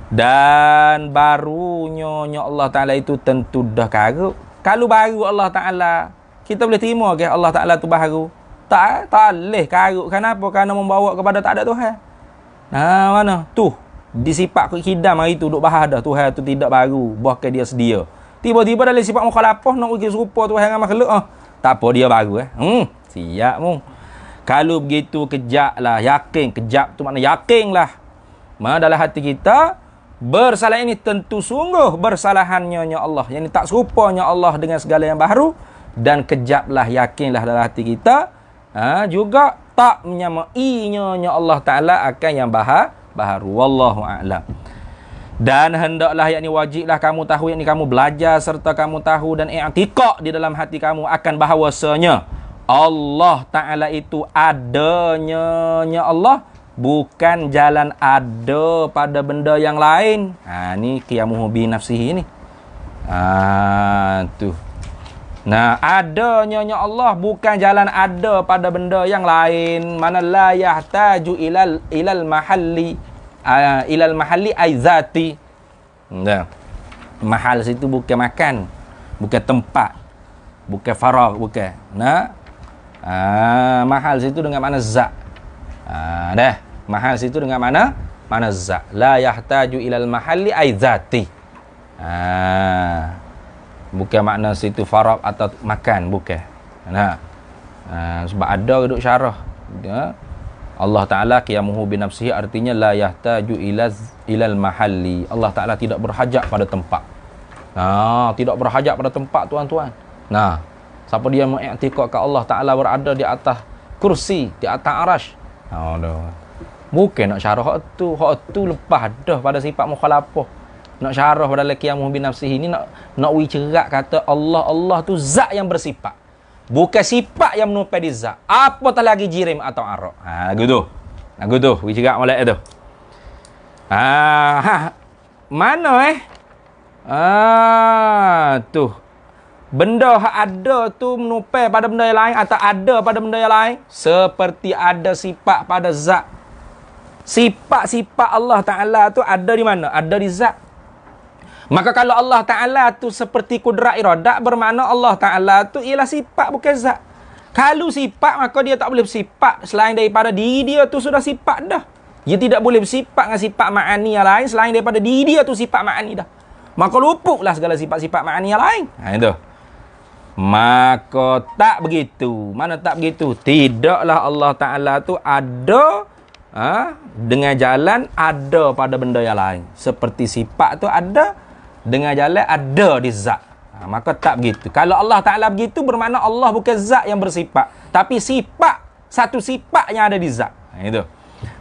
Dan barunya Allah Ta'ala itu tentu dah karut. Kalau baru Allah Ta'ala, kita boleh terima ke Allah Ta'ala tu baru? Tak boleh karut. Kenapa? Kerana membawa kepada tak ada Tuhan. Mana? Tu. Disifat hidam hari tu duk bahas dah Tuhan tu tidak baru, bahkan dia sedia. Tiba-tiba dalam sifat mukhalafah nak pergi serupa Tuhan dengan makhluk, tak apa dia baru siap mu. Kalau begitu kejaklah, yakin, kejap tu makna yakinlah. Dalam hati kita bersalah ini tentu sungguh bersalahannya Allah. Yang ini tak serupanya Allah dengan segala yang baru, dan kejaplah, yakinlah dalam hati kita juga tak menyamainya Allah Ta'ala akan yang baru. Wallahu a'lam. Dan hendaklah yakni wajiblah kamu tahu, yakni kamu belajar serta kamu tahu dan i'tiqad di dalam hati kamu akan bahawasanya Allah Ta'ala itu adanya Allah, bukan jalan ada pada benda yang lain. Ni qiyamuhu bi nafsihi ni. Tu. Adanya Allah bukan jalan ada pada benda yang lain. Mana la yahtaju ilal mahalli aizati. Mahal situ bukan makan, bukan tempat, bukan faragh, bukan. Mahal situ dengan makna zat. Mahal situ dengan mana zat. La yahtaju ilal mahalli aizati. Bukan makna situ farab atau makan, bukan. Sebab ada duduk syarah. Allah Ta'ala qiyamuhu bi nafsihi, artinya la yahtaju ilal mahalli. Allah Ta'ala tidak berhajat pada tempat. Tidak berhajat pada tempat, tuan-tuan. Siapa dia mengiktikad ke Allah Ta'ala berada di atas kursi, di atas arash. Bukan nak syarah hak tu lepas dah pada sifat mukhalafah. Nak syarah pada qiyamuhu bi nafsihi ni nak cerak kata Allah tu zat yang bersifat, bukan sifat yang menupai di zat. Apatah lagi jirim atau arak. Lagu tu cerak molek tu. Mana tu benda hak ada tu menupai pada benda yang lain atau ada pada benda yang lain, seperti ada sifat pada zat. Sifat-sifat Allah Ta'ala tu ada di mana? Ada di zat. Maka kalau Allah Ta'ala tu seperti kudrat iradat, bermakna Allah Ta'ala tu ialah sifat, bukan zat. Kalau sifat, maka dia tak boleh bersifat selain daripada diri dia tu sudah sifat dah. Dia tidak boleh bersifat dengan sifat ma'ani yang lain selain daripada diri dia tu sifat ma'ani dah. Maka luputlah segala sifat-sifat ma'ani yang lain. Itu. Maka tak begitu. Mana tak begitu? Tidaklah Allah Ta'ala tu ada dengan jalan ada pada benda yang lain. Seperti sifat tu ada dengan jalan ada di zat. Maka tak begitu. Kalau Allah Ta'ala begitu, bermakna Allah bukan zat yang bersifat, tapi sifat, satu sifat yang ada di zat. Itu.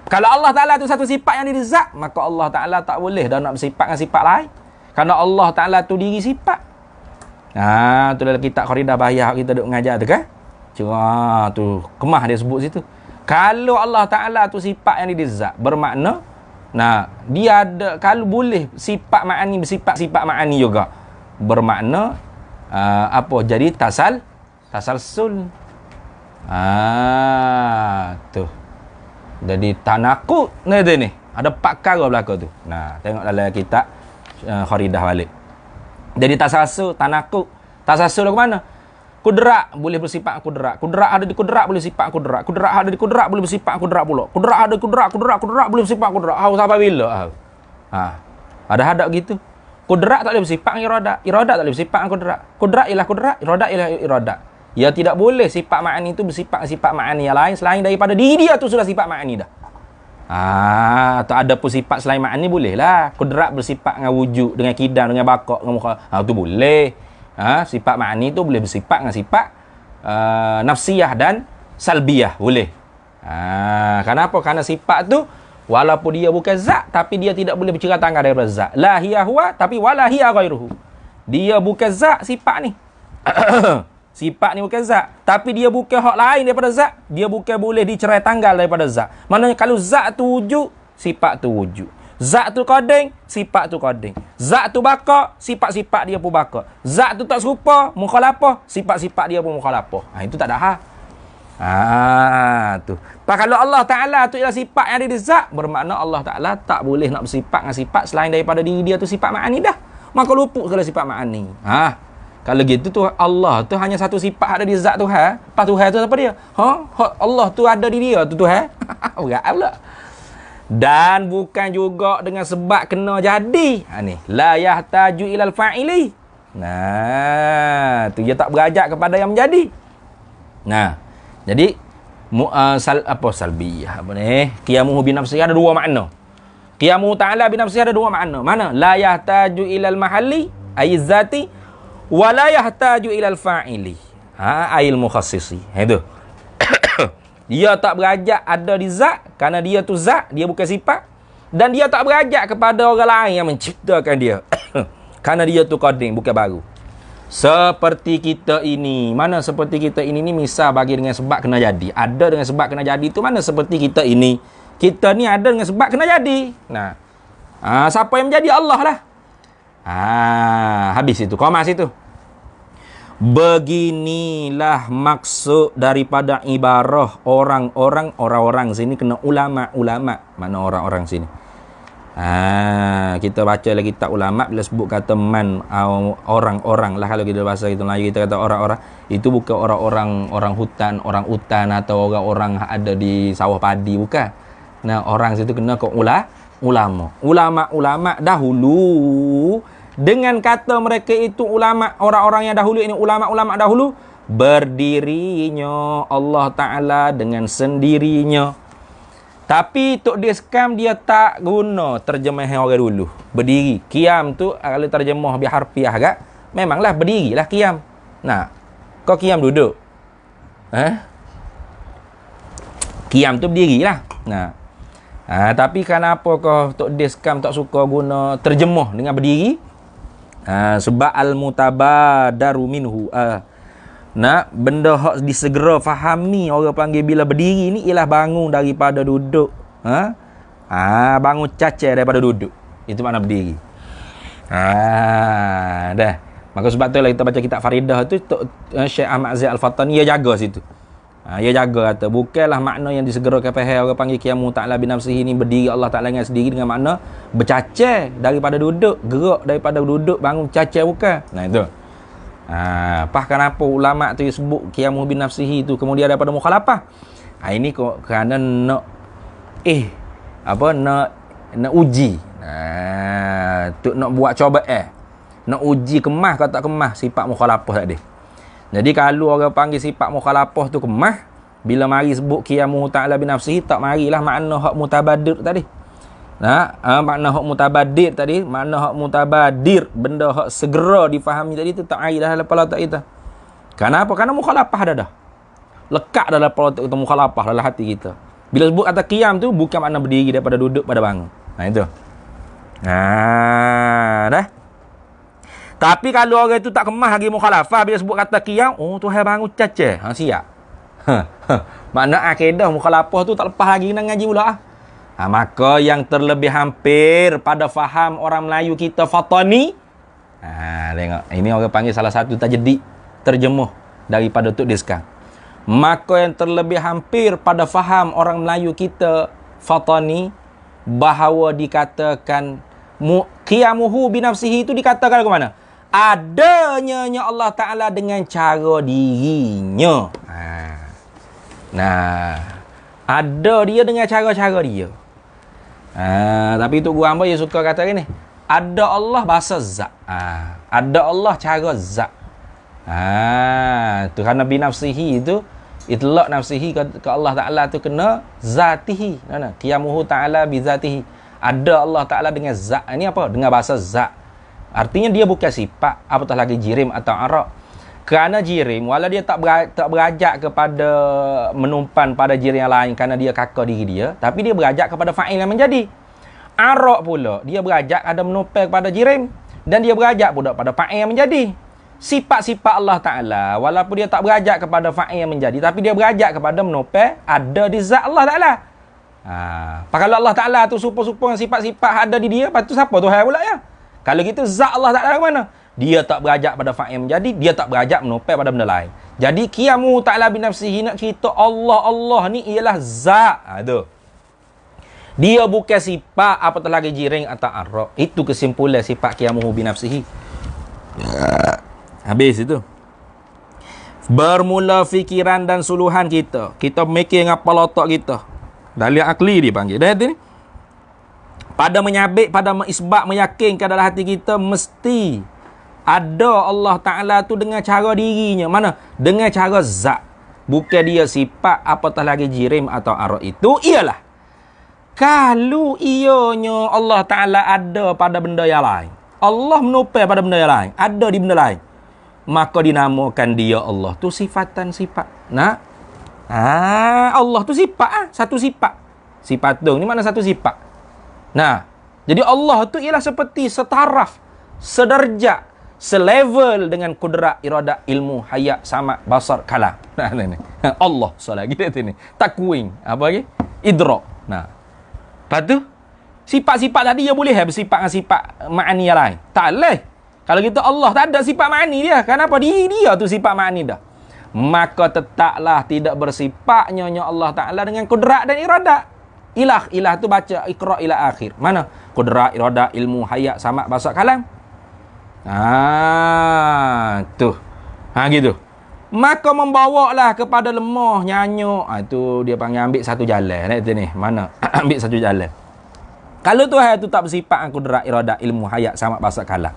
Kalau Allah Ta'ala tu satu sifat yang ada di zat, maka Allah Ta'ala tak boleh dah nak bersifat dengan sifat lain. Kerana Allah Ta'ala tu diri sifat. Tu dalam kitab Qaridah Bahiyah kita duk mengajar tu kan? Tu kemah dia sebut situ. Kalau Allah Ta'ala tu sifat yang ada di zat, bermakna dia ada, kalau boleh sifat ma'ani bersifat sifat ma'ani juga, bermakna jadi tasalsul. Tu jadi tanakut ni ada 4 perkara belaka tu. Tengok dalam kitab Qaridah balik. Jadi tasalsul, tanakut. Tasalsul ke mana? Kudrat boleh bersifat kudrat. Kudrat ada di kudrat boleh sifat kudrat. Kudrat ada di kudrat boleh bersifat kudrat pula. Kudrat ada di kudrat boleh bersifat kudrat. Sampai bila? Ada hadap gitu. Kudrat tak boleh bersifat iradat. Iradat tak boleh bersifat kudrat. Kudrat ialah kudrat, iradat ialah iradat. Ya tidak boleh sifat ma'ani itu bersifat sifat ma'ani yang lain selain daripada diri dia tu sudah sifat ma'ani dah. Tak ada pun sifat selain ma'ani bolehlah. Kudrat bersifat dengan wujud, dengan kidam, dengan bakak, dengan muka. Tu boleh. Sifat ma'ani tu boleh bersifat dengan sifat nafsiyah dan salbiyah, boleh. Kenapa? Kerana sifat tu walaupun dia bukan zat, tapi dia tidak boleh bercerai tangan daripada zat. La hiya huwa, tapi wala hiya ghairuhu. Dia bukan zat sifat ni. Sifat ni bukan zat, tapi dia bukan hak lain daripada zat. Dia bukan boleh dicerai tanggal daripada zat. Maknanya kalau zat tu wujud, sifat tu wujud. Zat tu qadim, sifat tu qadim. Zat tu baqa, sifat-sifat dia pun baqa. Zat tu tak serupa, mukhalafah, sifat-sifat dia pun mukhalafah. Itu tak ada hal. Tu. Pak kalau Allah Taala tu ialah sifat yang ada di zat, bermakna Allah Taala tak boleh nak bersifat dengan sifat selain daripada diri dia tu sifat ma'ani dah. Maka luput segala sifat ma'ani. Kalau gitu tu Allah tu hanya satu sifat ada di zat Tuhan. Pas Tuhan tu apa dia? Allah tu ada di dia tu Tuhan. Berat pula. Dan bukan juga dengan sebab kena jadi. Ni la yahtaju ilal fa'ili. Tu dia tak berajak kepada yang menjadi. Jadi salbiyah apa ni? Qiyamuhu bi nafsihi ada dua makna. Qiyamuhu ta'ala bi nafsihi ada dua makna. Mana? La yahtaju ilal mahalli ay zati wa la yahtaju ilal fa'ili. Ayil mukhassisi. Itu. Dia tak berajak ada di zat kerana dia tu zat, dia bukan sifat, dan dia tak berajak kepada orang lain yang menciptakan dia. Kerana dia tu qadim, bukan baru. Seperti kita ini. Mana seperti kita ini ni misal bagi dengan sebab kena jadi. Ada dengan sebab kena jadi tu mana seperti kita ini. Kita ni ada dengan sebab kena jadi. Siapa yang menjadi? Allah lah. Habis itu. Komas itu. Beginilah maksud daripada ibarah orang-orang sini kena ulama'. Mana orang-orang sini? Kita baca lagi kitab ulama' bila sebut kata man orang-orang lah, kalau kita bahasa kita Melayu kita kata orang-orang, itu bukan orang hutan, orang utan atau orang-orang ada di sawah padi, bukan. Orang situ kena ke ulama' dahulu. Dengan kata mereka itu ulama, orang-orang yang dahulu ini ulama' dahulu, berdirinya Allah Ta'ala dengan sendirinya. Tapi Tok Deskam dia tak guna terjemah orang dulu. Berdiri. Qiyam tu kalau terjemah biharfiah agak, memanglah berdirilah qiyam. Kau qiyam duduk. Qiyam tu berdirilah. Tapi kenapa kau Tok Deskam tak suka guna terjemah dengan berdiri? Sebab al-mutabadaru minhu. Benda hak disegera fahami orang panggil bila berdiri ni ialah bangun daripada duduk. Bangun cacar daripada duduk. Itu makna berdiri. Dah. Maka sebab tu lah kita baca kitab Faridah tu, Syekh Ahmad Zaid Al-Fattani dia jaga situ. Dia jaga kata bukanlah makna yang disegerakan faham orang panggil qiyamu ta'ala bi nafsihi ni berdiri Allah Ta'ala dengan sendiri dengan makna bercacar daripada duduk, gerak daripada duduk, bangun cacar, bukan. Itu. Kenapa ulama tu sebut qiyamu bi nafsihi tu kemudian daripada mukhalafah? Ini kerana nak nak uji. Tu nak buat cobaan. Nak uji kemah atau tak kemah sifat mukhalafah tadi. Jadi kalau orang panggil sifat mukhalafah tu kemah, bila mari sebut qiyamuhu ta'ala bi nafsihi, tak marilah makna hak mutabadir tadi. Makna hak mutabadir tadi, makna hak mutabadir, benda hak segera difahami tadi tu tak marilah dalam kepala otak kita. Kenapa? Kerana mukhalafah dah. Lekat dalam kepala otak kita mukhalafah dalam hati kita. Bila sebut kata qiyam tu bukan makna berdiri daripada duduk pada bangun. Itu. Dah. Tapi kalau orang itu tak kemah lagi mukhalafah bila sebut kata qiyam, Tuhan bangun cacar. Siap. Makna akidah mukhalafah tu tak lepas lagi nak ngaji pula. Maka yang terlebih hampir pada faham orang Melayu kita fatani. Tengok. Ini orang panggil salah satu tajdid terjemuh daripada Tok Deskam. Maka yang terlebih hampir pada faham orang Melayu kita fatani, bahawa dikatakan qiyamuhu bi nafsihi itu dikatakan ke mana? Adanya Allah Ta'ala dengan cara dirinya. Ada dia dengan cara-cara dia. Tapi tu gua hamba dia suka kata gini, ada Allah bahasa zat. Ada Allah cara zat. Tu kerana bi nafsihi itu itlaq nafsihi ke Allah Ta'ala tu kena zatihi. Qiyamuhu Ta'ala bi zatihi. Ada Allah Ta'ala dengan zat. Ini apa? Dengan bahasa zat. Artinya dia bukan sifat, apatah lagi jirim atau arak. Kerana jirim, walau dia tak berajak kepada menumpan pada jirim yang lain kerana dia kakak diri dia, tapi dia berajak kepada fa'il yang menjadi. Arak pula, dia berajak ada menumpan kepada jirim, dan dia berajak pula pada fa'il yang menjadi. Sifat-sifat Allah Ta'ala, walaupun dia tak berajak kepada fa'il yang menjadi, tapi dia berajak kepada menumpan ada di zat Allah Ta'ala. Kalau Allah Ta'ala tu supo-supo dengan sifat-sifat ada di dia, lepas tu siapa Tuhan pula ya? Kalau gitu zat Allah Ta'ala ke mana? Dia tak berajak pada fa'il menjadi, dia tak berajak menopel pada benda lain. Jadi qiyamu ta'ala binafsihi, nak cerita Allah ni ialah zat. Tu. Dia bukan sifat apatah lagi jiring atau arraq. Itu kesimpulan sifat qiyamuhu binafsihi. Habis itu. Bermula fikiran dan suluhan kita. Kita mikir dengan kepala otak kita. Dalil akli dipanggil. Dah ni. Pada menyabik, pada mengisbat, meyakinkan dalam hati kita mesti ada Allah Ta'ala tu dengan cara dirinya. Mana? Dengan cara zat. Bukan dia sifat apatah lagi jirim atau arah. Itu ialah kalau ianya Allah Ta'ala ada pada benda yang lain. Allah menopel pada benda yang lain. Ada di benda lain. Maka dinamakan dia Allah tu sifatan sifat. Nah. Allah tu sifat. Satu sifat. Sifat tu ni mana satu sifat. Nah. Jadi Allah tu ialah seperti setaraf, sederjat, selevel dengan kudrat, iradah, ilmu, hayat, sama, basar, kalam. Nah, ni. Allah soal lagi ni. Takwin. Apa lagi? Idrak. Nah. Lepas tu, sifat-sifat tadi dia boleh bersifat dengan sifat ma'ani yang lain. Tak boleh. Kalau kita Allah tak ada sifat ma'ani dia. Kenapa? Dia tu sifat ma'ani dah. Maka tetaplah tidak bersifatnya Allah Ta'ala dengan kudrat dan iradah. Ilah tu baca Iqra ila akhir. Mana? Kudrat, iradah, ilmu, hayat, sama, basar, kalam. Tu. Gitu. Maka membawalah kepada lemah, nyanyuk. Itu dia panggil ambil satu jalan. Ni. Mana? Ambil satu jalan. Kalau Tuhan tu tak bersifat dengan kudrat, iradah, ilmu, hayat, sama, basar, kalam.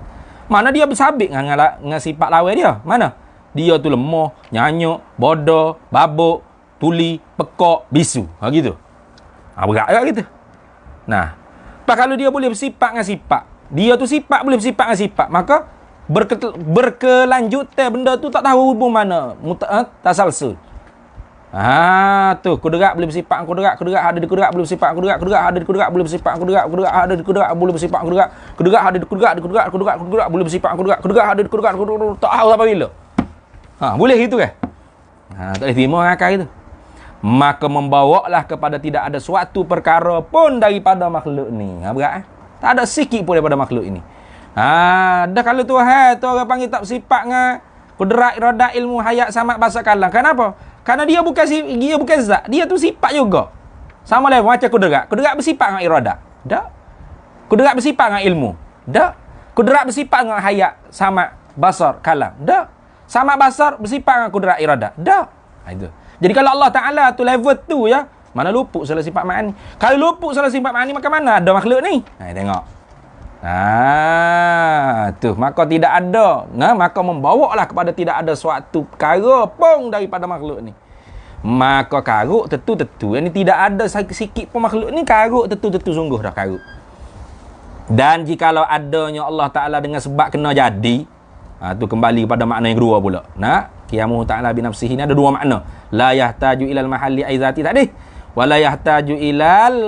Mana dia bersabit dengan sifat lawan dia? Mana? Dia tu lemah, nyanyuk, bodoh, babuk, tuli, pekak, bisu. Gitu. Berat tak gitu? Nah. Kalau dia boleh bersifat dengan sifat, dia tu sifat boleh bersifat dengan sifat, maka berkelanjutan benda tu tak tahu hubung mana. Tasalsul. Tu kudrat boleh bersifat kudrat ada di kudrat boleh bersifat kudrat ada di kudrat boleh bersifat kudrat ada di kudrat boleh bersifat kudrat ada di kudrat boleh bersifat kudrat ada di kudrat tak tahu sampai bila. Boleh gitu kan? Tak boleh terima akal itu. Maka membawalah kepada tidak ada suatu perkara pun daripada makhluk ni. Berat tak ada sikit pun daripada makhluk ini. Dah kalau Tuhan tu orang panggil tak bersifat dengan kudrat, iradah, ilmu, hayat, sama, basar, kalam. Kenapa? Karena dia bukan zat. Dia tu sifat juga. Sama level macam kudrat. Kudrat bersifat dengan iradah. Tak. Kudrat bersifat dengan ilmu. Tak. Kudrat bersifat dengan hayat, sama, basar, kalam. Tak. Sama basar bersifat dengan kudrat, iradah. Tak. Itu. Jadi kalau Allah Ta'ala tu level tu ya, mana luput salah sifat ma'ani. Kalau luput salah sifat ma'ani, maka mana ada makhluk ni? Tengok. Tu. Maka tidak ada. Maka membawalah kepada tidak ada suatu perkara pun daripada makhluk ni. Maka karuk tentu. Yang ni tidak ada sikit pun makhluk ni, karuk tentu sungguh dah karuk. Dan jikalau adanya Allah Ta'ala dengan sebab kena jadi, tu kembali kepada makna yang kedua pula. Qiyamuhu ta'ala binafsihi ni ada dua makna. La yahtaju ilal mahalli aizati tadi. Wa la yahtaju ilal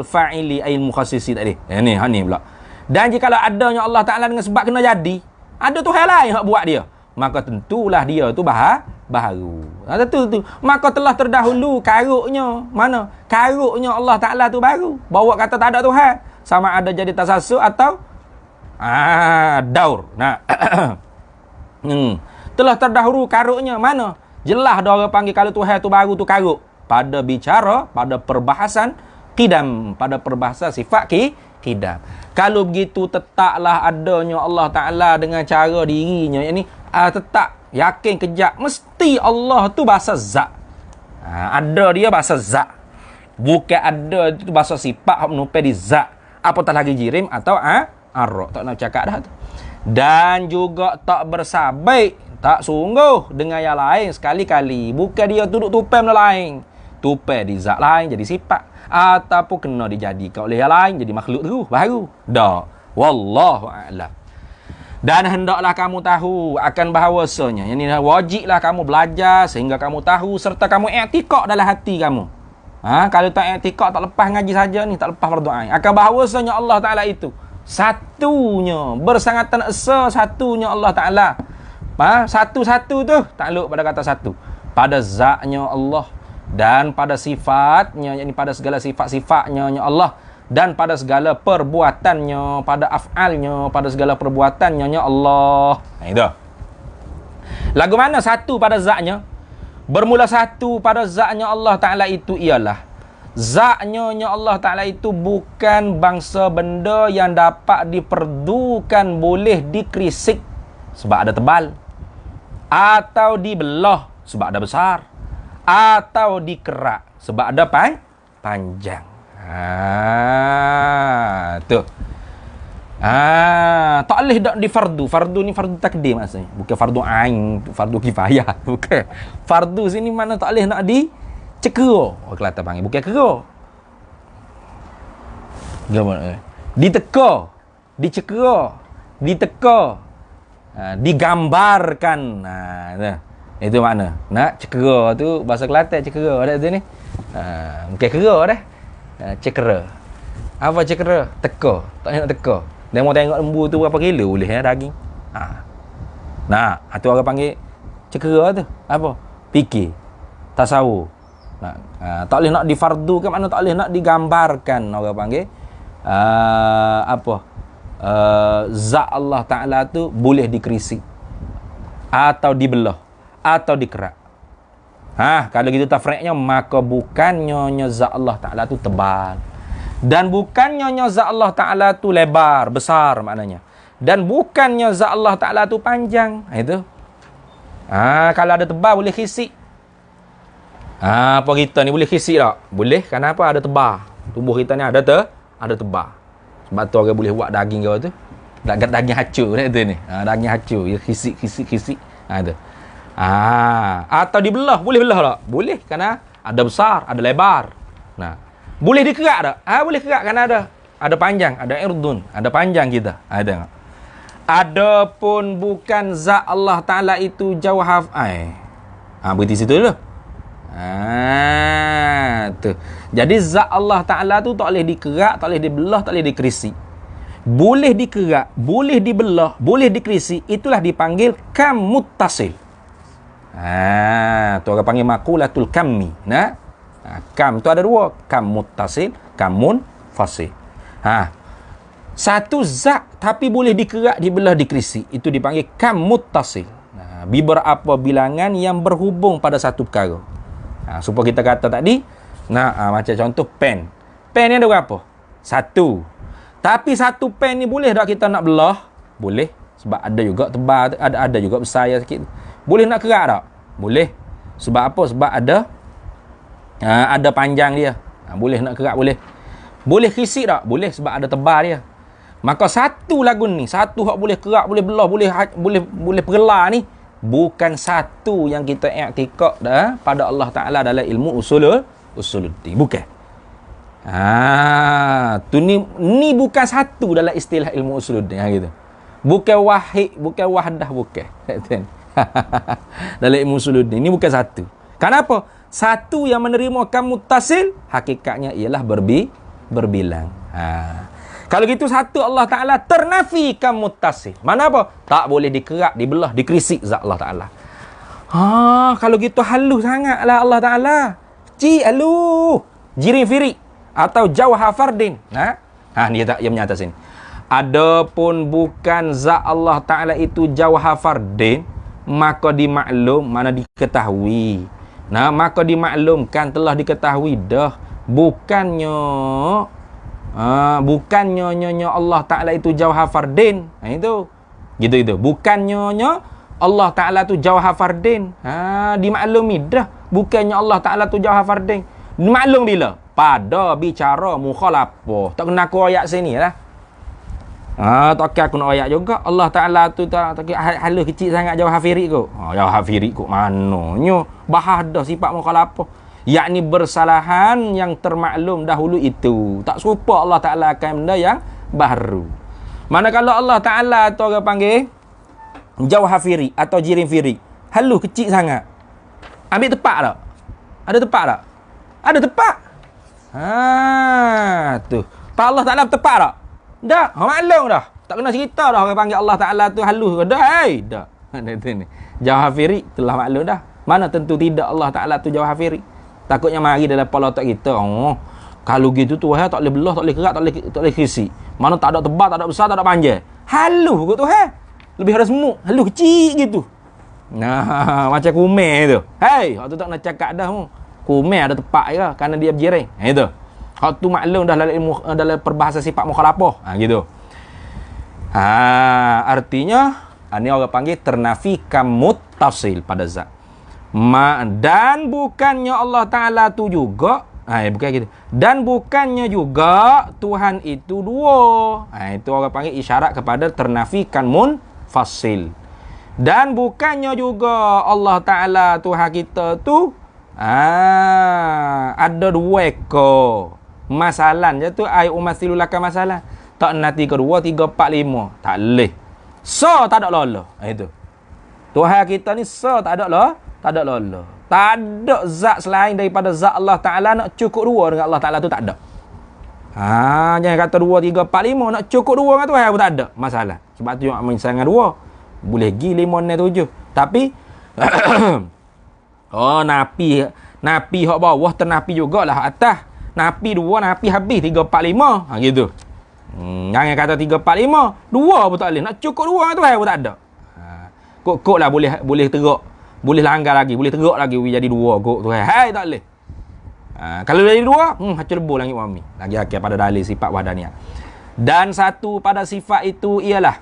fa'ili ail mukhassisi tadi. Ni pula. Dan jikalau adanya Allah Ta'ala dengan sebab kena jadi, ada Tuhan lain yang buat dia, maka tentulah dia tu baharu. Tentu. Maka telah terdahulu karuknya. Mana? Karuknya Allah Ta'ala tu baru. Bawa kata tak ada Tuhan. Sama ada jadi tasasus atau daur. Telah terdahulu karuknya. Mana? Jelas dah orang panggil kalau Tuhan tu baru tu karuk. Pada bicara, pada perbahasan qidam, pada perbahasan sifat qidam. Kalau begitu tetaplah adanya Allah Ta'ala dengan cara dirinya. Yang ni tetap yakin kejap mesti Allah tu bahasa zat. Ada dia bahasa zat. Bukan ada itu bahasa sifat menopel di zat. Apatah lagi jirim atau arraq. Tak nak cakap dah tu. Dan juga tak bersabik, tak sungguh dengan yang lain sekali-kali. Bukan dia duduk tupai benda lain. Tupai di zat lain jadi sifat. Ataupun kena dijadikan oleh yang lain jadi makhluk terus baru. Dah. Wallahu a'lam. Dan hendaklah kamu tahu akan bahawasanya, yang ini wajiblah kamu belajar sehingga kamu tahu serta kamu i'tikad dalam hati kamu. Kalau tak i'tikad, tak lepas ngaji saja ni, tak lepas berdoa. Akan bahawasanya Allah Ta'ala itu satunya, bersangatan esa satunya Allah Ta'ala. Satu-satu tu takluk pada kata satu. Pada zatnya Allah, dan pada sifatnya, yakni pada segala sifat-sifatnya Allah, dan pada segala perbuatannya, pada af'alnya, pada segala perbuatannya Allah. Itu. Lagu mana satu pada zatnya? Bermula satu pada zatnya Allah Ta'ala itu ialah zatnya Allah Ta'ala itu bukan bangsa benda yang dapat diperdukan, boleh dikrisik sebab ada tebal, atau dibelah sebab ada besar, atau dikerak sebab ada panjang. Tu. Tak boleh dak di fardu. Fardu ni fardu takdim maksudnya. Bukan fardu ain, fardu kifayah. Bukan. Fardu sini mana tak boleh nak dicekera. Orang Kelantan panggil. Bukan kera. Gimana? Diteka. Dicekera. Diteka. Digambarkan. Itu makna. Nak cekera tu bahasa Kelantan cekera ada tu ni. Bukan kera dah. Cekera. Apa cekera? Teka. Tak nak teka. Dia mau tengok lembu tu berapa kilo boleh daging. Nah, tu orang panggil cekera tu. Apa? Fikir. Tasawuf. Tak boleh nak difardukan, makna tak boleh nak digambarkan, orang panggil. Zat Allah Ta'ala tu boleh dikrisik, atau dibelah, atau dikerak. Kalau gitu tafriqnya, maka bukannya zat Allah Ta'ala tu tebal, dan bukannya zat Allah Ta'ala tu lebar, besar maknanya, dan bukannya zat Allah Ta'ala tu panjang. Itu. Kalau ada tebal boleh kisik. Apa kita ni boleh kisik tak? Boleh. Kenapa? Ada tebal. Tubuh kita ni ada tebal. Sebab tu orang boleh buat daging kau tu. Daging hacur tu ni. Daging hacur. Ya, kisik. Itu. Atau dibelah. Boleh belah tak? Boleh. Kerana ada besar, ada lebar. Boleh dikerak tak? Boleh kerak kerana ada panjang, ada irdun, ada panjang kita. Tengok. Adapun bukan zat Allah Ta'ala itu jauh berhenti situ dulu. Tu. Jadi zat Allah Ta'ala tu tak boleh dikerak, tak boleh dibelah, tak boleh dikrisi. Boleh dikerak, boleh dibelah, boleh dikrisi, itulah dipanggil kam muttasil. Tu orang panggil maqulatul kammi. Kam tu ada dua, kam muttasil, kam munfasil. Satu zat tapi boleh dikerak, dibelah, dikrisi, itu dipanggil kam muttasil. Beberapa bilangan yang berhubung pada satu perkara. Supaya kita kata tadi, macam contoh pen. Pen ni ada berapa? Satu. Tapi satu pen ni boleh tak kita nak belah? Boleh. Sebab ada juga tebal, ada juga besar sikit. Boleh nak kerak tak? Boleh. Sebab apa? Sebab ada panjang dia. Boleh nak kerak, boleh. Boleh kisik tak? Boleh, sebab ada tebal dia. Maka satu lagu ni, satu hak boleh kerak, boleh belah, boleh pergelar ni, bukan satu yang kita i'tikad pada Allah Ta'ala dalam ilmu usuluddin. Bukan. Tu ni bukan satu dalam istilah ilmu usuluddin gitu. Bukan wahid, bukan wahdah, bukan. Dalam ilmu usuluddin ni bukan satu. Kenapa? Satu yang menerima kam muttasil hakikatnya ialah berbilang. Kalau gitu satu Allah Ta'ala ternafi kam muttasil. Mana apa? Tak boleh dikerak, dibelah, dikrisik zat Allah Ta'ala. Kalau gitu halus sangatlah Allah Ta'ala. Halus. Jirin firik atau jauha fardin. Dia menyata sini. Adapun bukan zat Allah Ta'ala itu jauha fardin, maka dimaklum, mana diketahui. Maka dimaklumkan, telah diketahui dah, bukannya Allah Ta'ala itu jauha fardin. Itu. Gitu. Bukannya Allah Ta'ala tu jauha fardin. Dimaklumi dah, bukannya Allah Ta'ala tu jauha fardin. Dimaklum bila? Pada bicara mukhalafah. Tak kena aku ayat sini lah. Tak kena aku nak ayat juga. Allah Ta'ala tu tak halus kecil sangat jauha firik kot. Jauha firik kot mananya? Bahas dah sifat mukhalafah. Yakni bersalahan yang termaklum dahulu itu. Tak serupa Allah Ta'ala akan benda yang baru. Manakala Allah Ta'ala tu orang panggil jauha firik atau jirin firik, halus kecil sangat. Ambil tepat tak? Ada tepat tak? Ada tepat. Tu. Tak Allah Ta'ala tepat tak? Dah, maklum dah. Tak kena cerita dah orang panggil Allah Ta'ala tu halus ke. Dah, dah. Jauha firik telah maklum dah. Mana tentu tidak Allah Ta'ala tu jauha firik. Takutnya mari dalam kepala otak kita, oh, kalau gitu Tuhan tak boleh belah, tak boleh kerak, tak boleh kisi. Mana tak ada tebal, tak ada besar, tak ada panjang. Halus kot Tuhan. Lebih ada semut, halus kecil gitu. Nah, macam kumel tu. Hei, hak tu tak nak cakap dah mu. Kumel ada tepak ke kerana dia berjiring. Itu. Hak tu maklum dah dalam ilmu, dalam perbahasa sifat mukhalafah. Gitu. Artinya ini orang panggil ternafikan muttasil pada zat. Dan bukannya Allah Ta'ala tu juga, bukan gitu. Dan bukannya juga Tuhan itu dua. Itu orang panggil isyarat kepada ternafikan munfasil. Dan bukannya juga Allah Ta'ala Tuhan kita tu ada dua ekor. Masalah je tu ai umasilulaka masalah. Tak nanti kedua, 3, 4, 5. Tak boleh. So tak ada lola. Itu. Tuhan kita ni so tak ada lola. Tak ada lola. Tak ada zat selain daripada zat Allah Ta'ala nak cukup dua dengan Allah Ta'ala tu tak ada. Jangan kata 2, 3, 4, 5 nak cukup dua dengan Tuhan pun tak ada masalah. Sebab tu yang menyesal dengan 2. Boleh pergi 5, 6, 7. Tapi napi hak bawah ternapi jugalah atas. Napi 2, napi habis 3, 4, 5. Gitu. Jangan kata 3, 4, 5. 2 pun tak boleh. Nak cukup 2 dengan Tuhan pun tak ada. Kok lah boleh teruk. Boleh langgar lagi. Boleh teruk lagi. Jadi 2 kok Tuhan. Hai, tak boleh. Kalau jadi 2, hancur lebur langit bumi. Lagi akhir pada dalil sifat wahdaniyah. Dan satu pada sifat itu ialah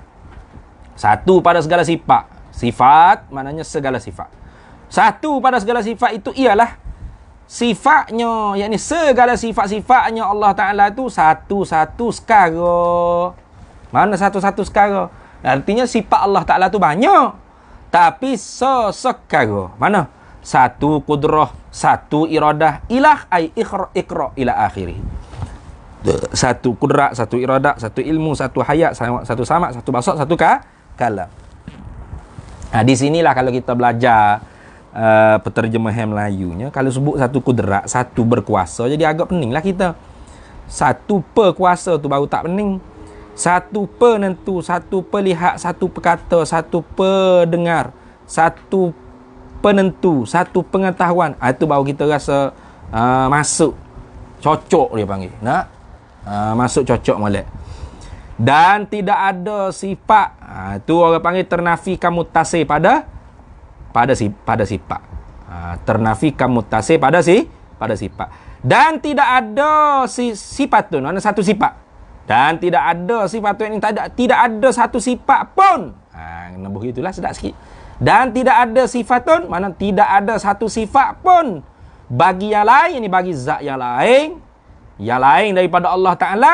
satu pada segala sifat. Sifat maknanya segala sifat. Satu pada segala sifat itu ialah sifatnya, yakni segala sifat-sifatnya Allah Ta'ala tu satu-satu sekara. Mana satu-satu sekara? Artinya sifat Allah Ta'ala tu banyak, tapi sesekara. Mana? Satu kudrah, satu iradah, ilah ay ikhra ila akhirih. Satu kudrat, satu iradah, satu ilmu, satu hayat, satu samak, satu basar, satu kalam. Di sinilah kalau kita belajar penterjemahan Melayunya, kalau sebut satu kudrat, satu berkuasa, jadi agak pening lah kita. Satu perkuasa tu baru tak pening. Satu penentu, satu pelihat, satu perkata, satu pendengar, satu penentu, satu pengetahuan. Itu baru kita rasa masuk cocok dia panggil. Masuk cocok molek. Dan tidak ada sifat. Itu orang panggil ternafikan mutasir pada sifat. Ternafikan mutasir pada sifat. Dan tidak ada sifat tu, mana satu sifat. Dan tidak ada sifat tu yang tidak ada satu sifat pun. Nabuh itulah sedap sikit. Dan tidak ada sifatun, mana tidak ada satu sifat pun bagi yang lain, ini bagi zat yang lain daripada Allah Ta'ala,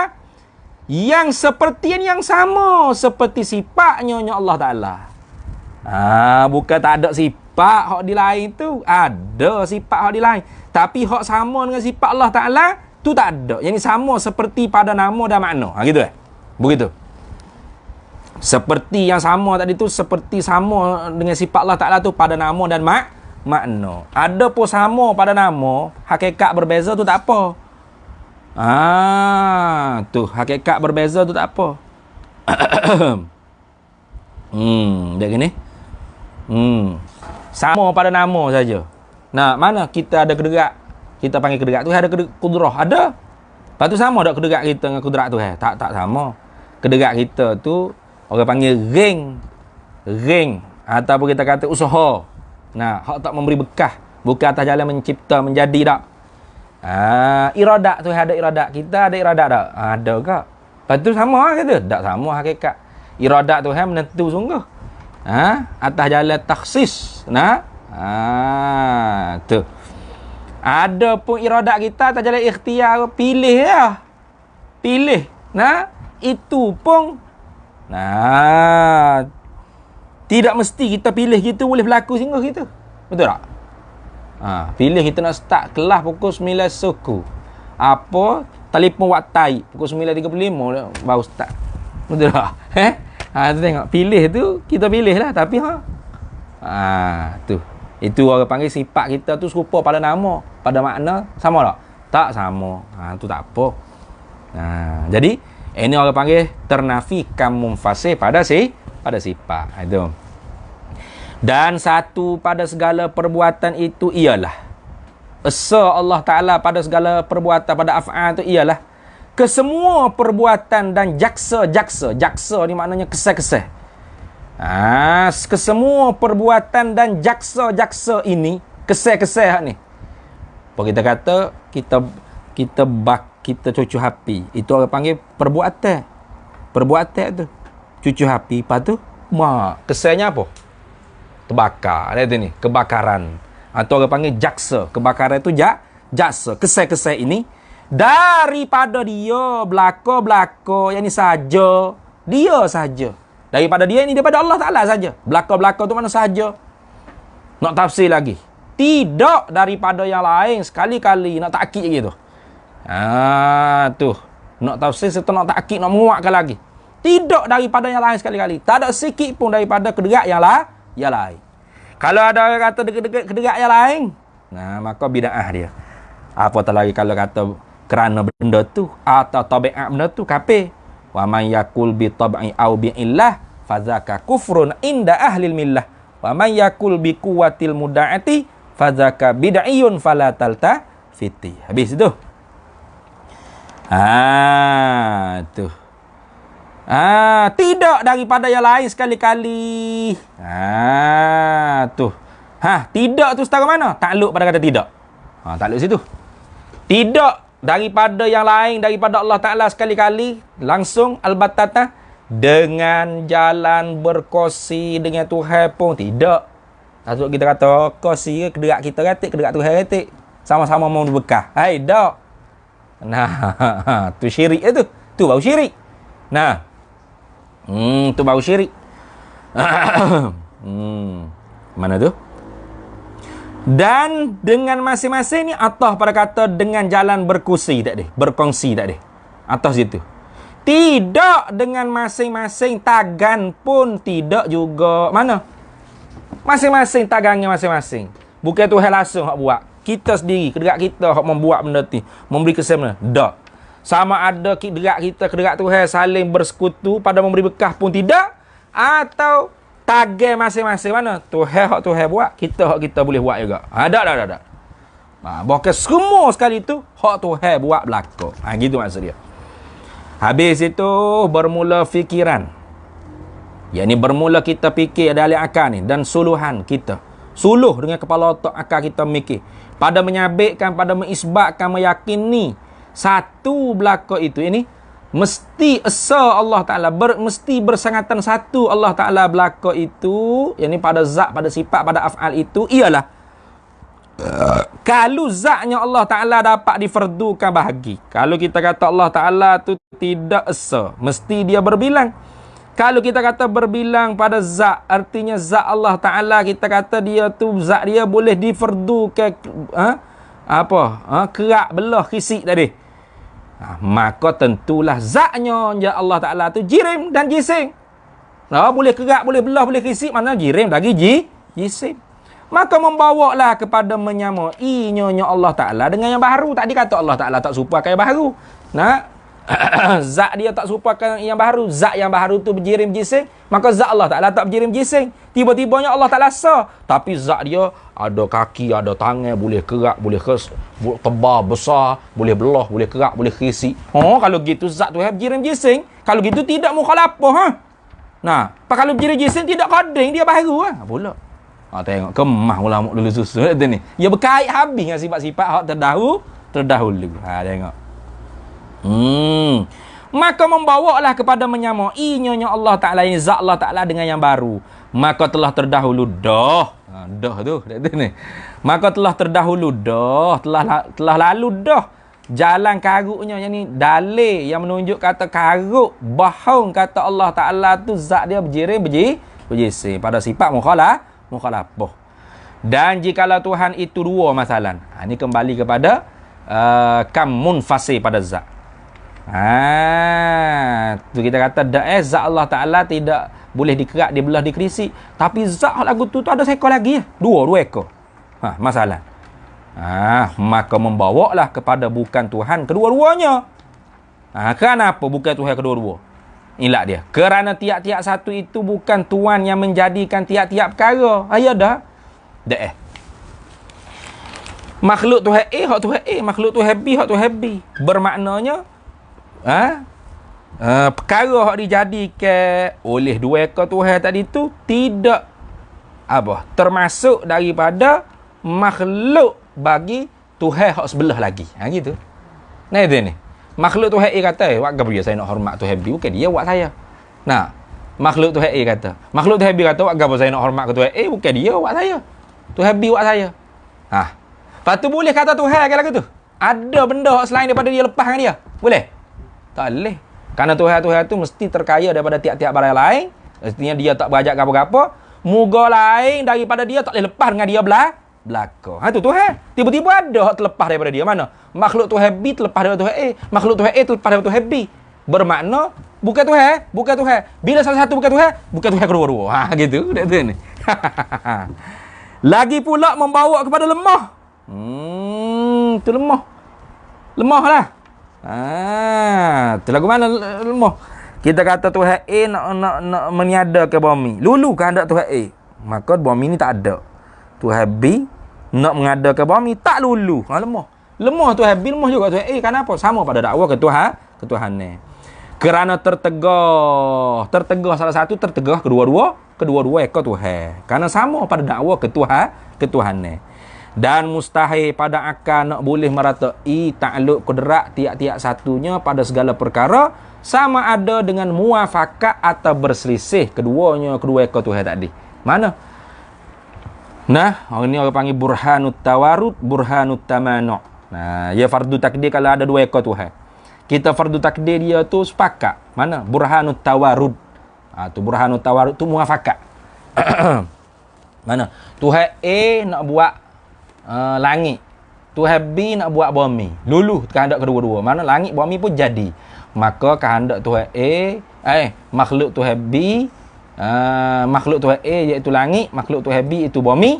yang seperti yang sama seperti sifatnya Allah Ta'ala. Bukan tak ada sifat hak di lain tu, ada sifat hak di lain, tapi hak sama dengan sifat Allah Ta'ala tu tak ada. Yang ni sama seperti pada nama dan makna. Gitu begitu. Seperti yang sama tadi tu, seperti sama dengan sifat Allah Ta'ala tu pada nama dan makna. Ada pun sama pada nama, hakikat berbeza tu tak apa. Tu hakikat berbeza tu tak apa. Dia gini. Sama pada nama saja. Nah, mana kita ada kederak, kita panggil kederak tu ada kudrah, ada. Lepas tu sama tak kederak kita dengan kudrah tu? Tak sama. Kederak kita tu orang panggil ring ataupun kita kata usaha. Hak tak memberi bekah, bukan atas jalan mencipta menjadi tak. Iradat tu ada iradat, kita ada iradat tak? Ada ke? Lepas tu sama kata? Tak sama hakikat. Iradat tu menentu sungguh. Atas jalan takhsis. Tu. Ada pun iradat kita atas jalan ikhtiar, pilih lah. Pilih. Itu pun tidak mesti kita pilih kita boleh berlaku sehingga kita. Betul tak? Pilih kita nak start kelas pukul 9 suku. Telefon waktai pukul 9.35 baru start. Betul tak? Tu tengok. Pilih tu kita pilih lah. Tapi tu. Itu orang panggil sifat kita tu serupa pada nama, pada makna sama tak? Tak sama. Tu tak apa. Jadi ini orang panggil ternafikan munfasih pada sifat. Itu. Dan satu pada segala perbuatan itu ialah esa Allah Ta'ala pada segala perbuatan, pada af'al tu ialah kesemua perbuatan dan jaksa-jaksa. Jaksa ni maknanya keseh-keseh. Kesemua perbuatan dan jaksa-jaksa ini, keseh-keseh ni. Apa kita kata, kita cucu api. Itu orang panggil perbuatan. Perbuatan tu. Cucu api. Lepas tu, kesehnya apa? Terbakar. Lihat ni, kebakaran. Atau orang panggil jaksa. Kebakaran tu jaksa. Keseh-keseh ini daripada dia belaka-belaka yang ni saja. Dia saja. Daripada dia ni, daripada Allah Ta'ala saja. Belaka-belaka tu mana saja. Nak tafsir lagi. Tidak daripada yang lain. Sekali-kali nak takkid gitu. Tu. Nak tafsir serta nak takkid, nak menguatkan lagi. Tidak daripada yang lain sekali-kali. Tak ada sikit pun daripada kederak yang lain. Kalau ada orang kata kederak yang lain, maka bid'ah dia. Apatah lagi kalau kata kerana benda tu atau tabiat benda tu, kafir. Wa man yakul bi tab'i au bi illah fadzaka kufrun inda ahli millah. Wa man yakul bi quwwatil muda'ati fadzaka bid'iyun fala taltafiti. Habis tu. Tu. Tidak daripada yang lain sekali-kali. Tu. Tidak tu setara mana? Takluk pada kata tidak. Takluk situ. Tidak daripada yang lain, daripada Allah Ta'ala sekali-kali, langsung albatata, dengan jalan berkongsi dengan Tuhan pun tidak. Takluk kita kata kongsi ke kederak kita ratik, kederak Tuhan ratik, sama-sama mau berkah. Tak. Tu syirik tu. Tu baru syirik. Tu baru syirik. Mana tu? Dan dengan masing-masing ni atah pada kata dengan jalan berkongsi tak deh? Berkongsi tak deh? Atas situ. Tidak dengan masing-masing tagan pun tidak juga. Mana? Masing-masing tagannya masing-masing. Bukan Tuhan langsung hak buat. Kita sendiri, kederak kita hak membuat benda tu, memberi kesan benda. Tak. Sama ada kederak kita, kederak Tuhan saling bersekutu pada memberi bekah pun tidak, atau tagan masing-masing mana? Tuhan hak Tuhan buat, kita hak kita boleh buat juga. Tak. Bahkan semua sekali tu hak Tuhan buat belaka. Gitu maksud dia. Habis itu bermula fikiran. Yang ni bermula kita fikir ada alih akal ni dan suluhan kita. Suluh dengan kepala otak akal kita mikir. Pada menyabitkan, pada mengisbatkan, meyakini satu belaka itu ini mesti esa Allah Ta'ala, mesti bersangatan satu Allah Ta'ala belaka itu, yang ni pada zat, pada sifat, pada af'al itu ialah kalau zatnya Allah Ta'ala dapat difardukan bahagi. Kalau kita kata Allah Ta'ala tu tidak esa, mesti dia berbilang. Kalau kita kata berbilang pada zat, artinya zat Allah Ta'ala, kita kata dia tu, zat dia boleh difardukan kerak belah kisik tadi. Maka tentulah zatnya Allah Ta'ala tu jirim dan jising. Boleh kerak, boleh belah, boleh kisik, mana jirim lagi jising. Maka membawalah kepada menyamai nyonya Allah Ta'ala dengan yang baru. Tadi kata Allah Ta'ala tak serupa yang baru. Zat dia tak serupa yang baru. Zat yang baru tu berjirim jising, maka zat Allah Ta'ala tak berjirim jising. Tiba-tibanya Allah Ta'ala sah, tapi zat dia ada kaki, ada tangan, boleh kerak, boleh tebal, besar, boleh belah, boleh kerak, boleh kisik. Kalau gitu zat tu berjirim jising. Kalau gitu tidak mukhalafah. Kalau berjirim jising tidak qading, dia baru pula. Tengok kemah ulama dulu susun ni. Dia berkait habis dengan sifat-sifat hak terdahulu. Tengok. Maka membawalah kepada menyamai nyonya Allah Ta'ala ini, zat Allah Ta'ala dengan yang baru. Maka telah terdahulu dah. Dah tu ni. Maka telah terdahulu dah, telah lalu dah jalan karuknya, yang ni dalil yang menunjuk kata karuk bahang kata Allah Ta'ala tu zat dia berjising pada sifat mukhalafah. Dan jikalau Tuhan itu dua masalah. Ini kembali kepada kam munfasih pada zat. Tu kita kata zat Allah Ta'ala tidak boleh dikerak, dibelah, dikrisik. Tapi zat lagu tu ada seekor lagi. Dua ekor. Masalah. Maka membawalah kepada bukan Tuhan kedua-duanya. Kenapa bukan Tuhan kedua-dua? Inilah dia. Kerana tiap-tiap satu itu bukan Tuhan yang menjadikan tiap-tiap perkara. Ya dah. Makhluk Tuhan A, hak Tuhan A. Makhluk Tuhan B, hak Tuhan B. Bermaknanya, perkara hak dijadikan oleh dua ekor Tuhan tadi tu tidak termasuk daripada makhluk bagi Tuhan hak sebelah lagi. Gitu. Nah itu ni. Makhluk Tuhan A kata, "Wak gapo dia saya nak hormat Tuhan B?" Bukan dia buat saya. Nah, makhluk Tuhan A kata. Makhluk Tuhan B kata, "Wak gapo saya nak hormat ke Tuhan A?" Bukan dia buat saya. Tuhan B buat saya. Lepas tu boleh kata Tuhan ke lagu tu? Ada benda selain daripada dia lepas dengan dia? Boleh? Tak boleh. Kerana Tuhan tu mesti terkaya daripada tiap-tiap barang lain. Mestinya dia tak berajak apa-apa. Muga lain daripada dia tak boleh lepas dengan dia belaka. Tu Tuhan. Tiba-tiba ada hak terlepas daripada dia. Mana? Makhluk Tuhan B terlepas daripada Tuhan A. Makhluk Tuhan A terlepas daripada Tuhan B. Bermakna bukan Tuhan, bukan Tuhan. Bila salah satu bukan Tuhan kedua-dua. Gitu. Dak tu ni. Lagi pula membawa kepada lemah. Tu lemah. Lemah lah. Tu lagu mana lemah? Kita kata Tuhan A nak meniadakan bumi. Lulu kehendak Tuhan A. Maka bumi ni tak ada. Tuhan B nak mengadakan bumi tak lulu. Lemah. Lemah Tuhan B, lemah juga Tuhan A. Kenapa? Sama pada dakwa ketuhanan. Kerana tertegah salah satu, tertegah kedua-dua ekor Tuhan. Kerana sama pada dakwa ketuhanan. Dan mustahil pada akal nak boleh meratai takluk kudrat tiap-tiap satunya pada segala perkara sama ada dengan muafakat atau berselisih kedua ekor Tuhan tadi. Mana? Nah, orang ni orang panggil burhanut tawarud, burhanut tamanu'. Nah, dia fardu takdir kalau ada dua ekor Tuhan. Kita fardu takdir dia tu sepakat. Mana? Burhanut tawarud. Tu burhanut tawarud tu muafakat. Mana? Tuhan A nak buat langit. Tuhan B nak buat bumi. Lulu kehendak kedua-dua. Mana langit bumi pun jadi. Maka kehendak Tuhan A, makhluk Tuhan B, makhluk Tuhan A iaitu langit, makhluk Tuhan B itu bumi,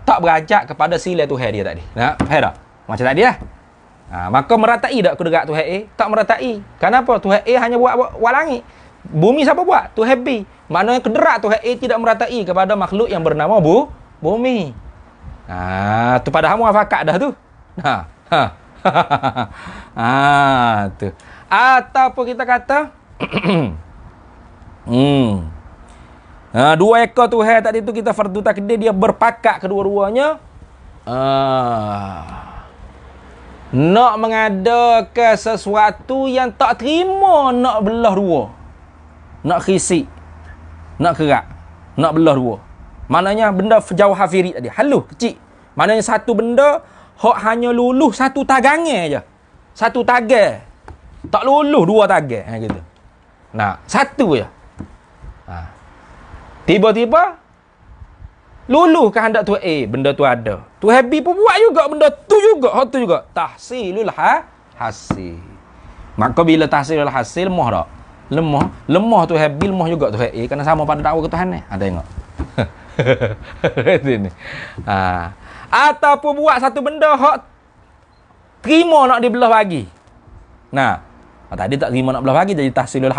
tak berajak kepada sila Tuhan dia tadi. Faham tak? Macam tadi lah. Maka meratai tak kedegak Tuhan A? Tak meratai. Kenapa? Tuhan A hanya buat langit. Bumi siapa buat? Tuhan B. Maknanya kederak Tuhan A tidak meratai kepada makhluk yang bernama bumi. Tu padahal muafakat dah tu. Tu. Ataupun kita kata dua ekor Tuhan tadi tu kita fardu takdir dia berpakat kedua-duanya nak mengadakan sesuatu yang tak terima nak belah dua. Nak khisik, nak kerak, nak belah dua. Maknanya benda jauh hafiri tadi, halus, kecil. Maknanya satu benda hak hanya luluh satu tagangan aja. Satu tagang. Tak luluh dua tagang gitu. Nah, satu je. Tiba-tiba luluh kehendak Tuhan A, benda tu ada. Tuhan B pun buat juga benda tu juga, hak tu juga. Tahsilul hasil. Maka bila tahsilul hasil lemah tak? Lemah Tuhan B, lemah juga Tuhan A kerana sama pada dakwa ketuhanan. Tengok. Ini. Ataupun buat satu benda hak terima nak dibelah bagi. Nah, tadi tak terima nak belah bagi jadi tahsilul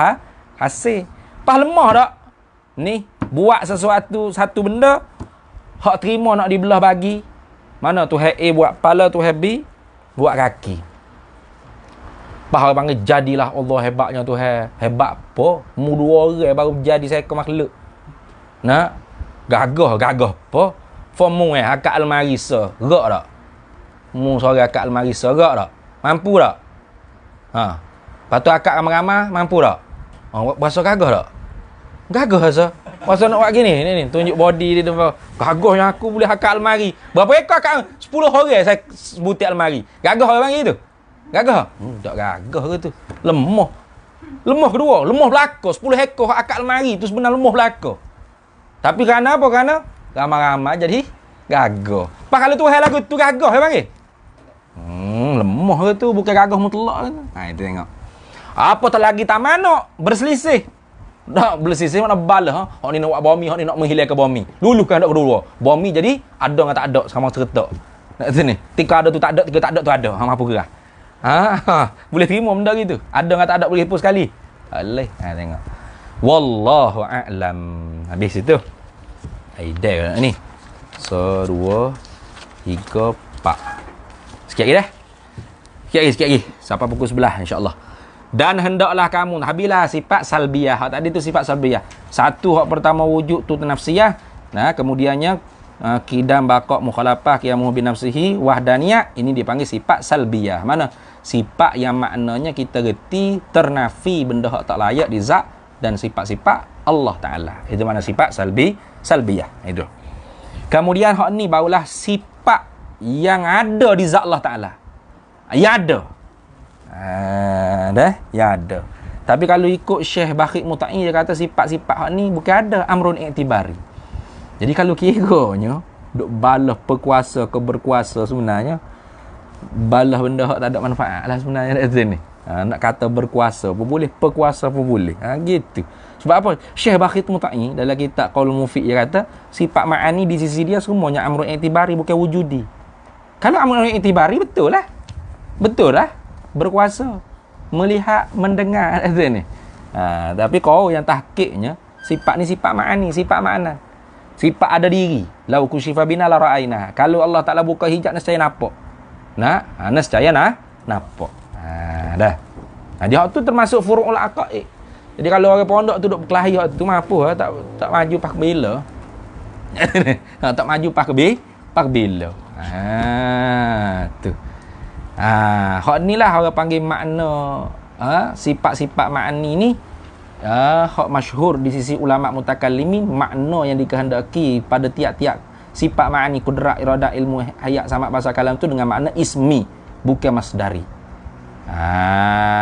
hasil. Pas lemah tak? Ni buat satu benda hak terima nak dibelah bagi. Mana Tuhan A buat kepala, Tuhan B buat kaki. Pas orang panggil jadilah Allah hebatnya Tuhan. Hebat apa? Mu dua orang baru jadi seekor makhluk. Nah, gagah apa? Formu akak almari gerak tak? Mu seorang akak almari gerak tak? Mampu tak? Lepas tu akak ramai-ramai mampu tak? Bahasa gagah tak? Gagah rasa. Masa nak buat gini, ni tunjuk body dia tu. Gagahnya aku boleh akak almari. Berapa ekor akak? 10 orang saya butik almari. Gagah orang panggil tu? Gagah? Tak gagah ke tu. Lemah kedua, lemah belaka. 10 ekor akak almari tu sebenarnya lemah belaka. Tapi kerana apa? Kerana ramai-ramai jadi gagah. Pak kalau Tuhan lagu tu gagah dia panggil. Lemah ke tu, bukan gagah mutlak ke. Itu tengok. Apa tak lagi tak manak berselisih. Tak berselisih mana balah. Hak ni nak buat bumi, hak ni nak menghilangkan bumi. Luluh kan ada kedua. Bumi jadi ada dengan tak ada sama seretak. Nak sini. Tika ada tu tak ada, tika tak ada tu ada. Mampu gerah. Boleh terima benda gitu. Ada dengan tak ada boleh hapus sekali. Alih. Tengok. Wallahu a'lam. Habis itu. Dah ni. 1, 2, 3, 4, nampak. Sikit lagi dah. Sikit lagi. Sampai pukul 11 insya-Allah. Dan hendaklah kamu, habislah sifat salbiyah. Hak tadi tu sifat salbiyah. Satu hak pertama wujud tu nafsiyah. Nah, kemudiannya kidam baqa mukhalafah qiyamuhu bi nafsihi wahdaniyah, ini dipanggil sifat salbiyah. Mana? Sifat yang maknanya kita reti ternafi benda hak tak layak di zat dan sifat-sifat Allah Taala. Itu mana sifat salbiyah. Itu. Kemudian hak ni barulah sifat yang ada di zat Allah Taala. Yang ada. Dah, yang ada. Tapi kalau ikut Syekh Bakhit Muta'i, dia kata sifat-sifat hak ni bukan ada, amrun i'tibari. Jadi kalau kiranya duk balas perkuasa ke berkuasa, sebenarnya balas benda hak tak ada manfaat lah sebenarnya kat sini. Nak kata berkuasa pun boleh, perkuasa pun boleh. Gitu. Sebab apa? Syekh Bakhit Muta'i dalam kitab Qaulul Mufid dia kata sifat ma'ani di sisi dia semuanya amrun i'tibari, bukan wujudi. Kalau amrun i'tibari betul lah. Betul lah. Berkuasa, melihat, mendengar kat sini. Tapi kau yang tahqiqnya sifat ni sifat ma'ani, sifat makna. Sifat ada diri. Lau kusyifa bina la ra'aina. Kalau Allah Taala buka hijab, nescaya nampak. Nescaya nampak. Dah. Dia tu termasuk furu'ul aqaid. Jadi kalau orang pondok tu duk berkelahi hak tu mampu tak maju pas bila. Tak maju pas bila. Tu. Hak nilah orang panggil makna sifat-sifat ma'ani ni. Hak masyhur di sisi ulama mutakallimin, makna yang dikehendaki pada tiap-tiap sifat ma'ani, kudrat, iradah, ilmu, hayat, samak, bahasa kalam tu dengan makna ismi, bukan masdari.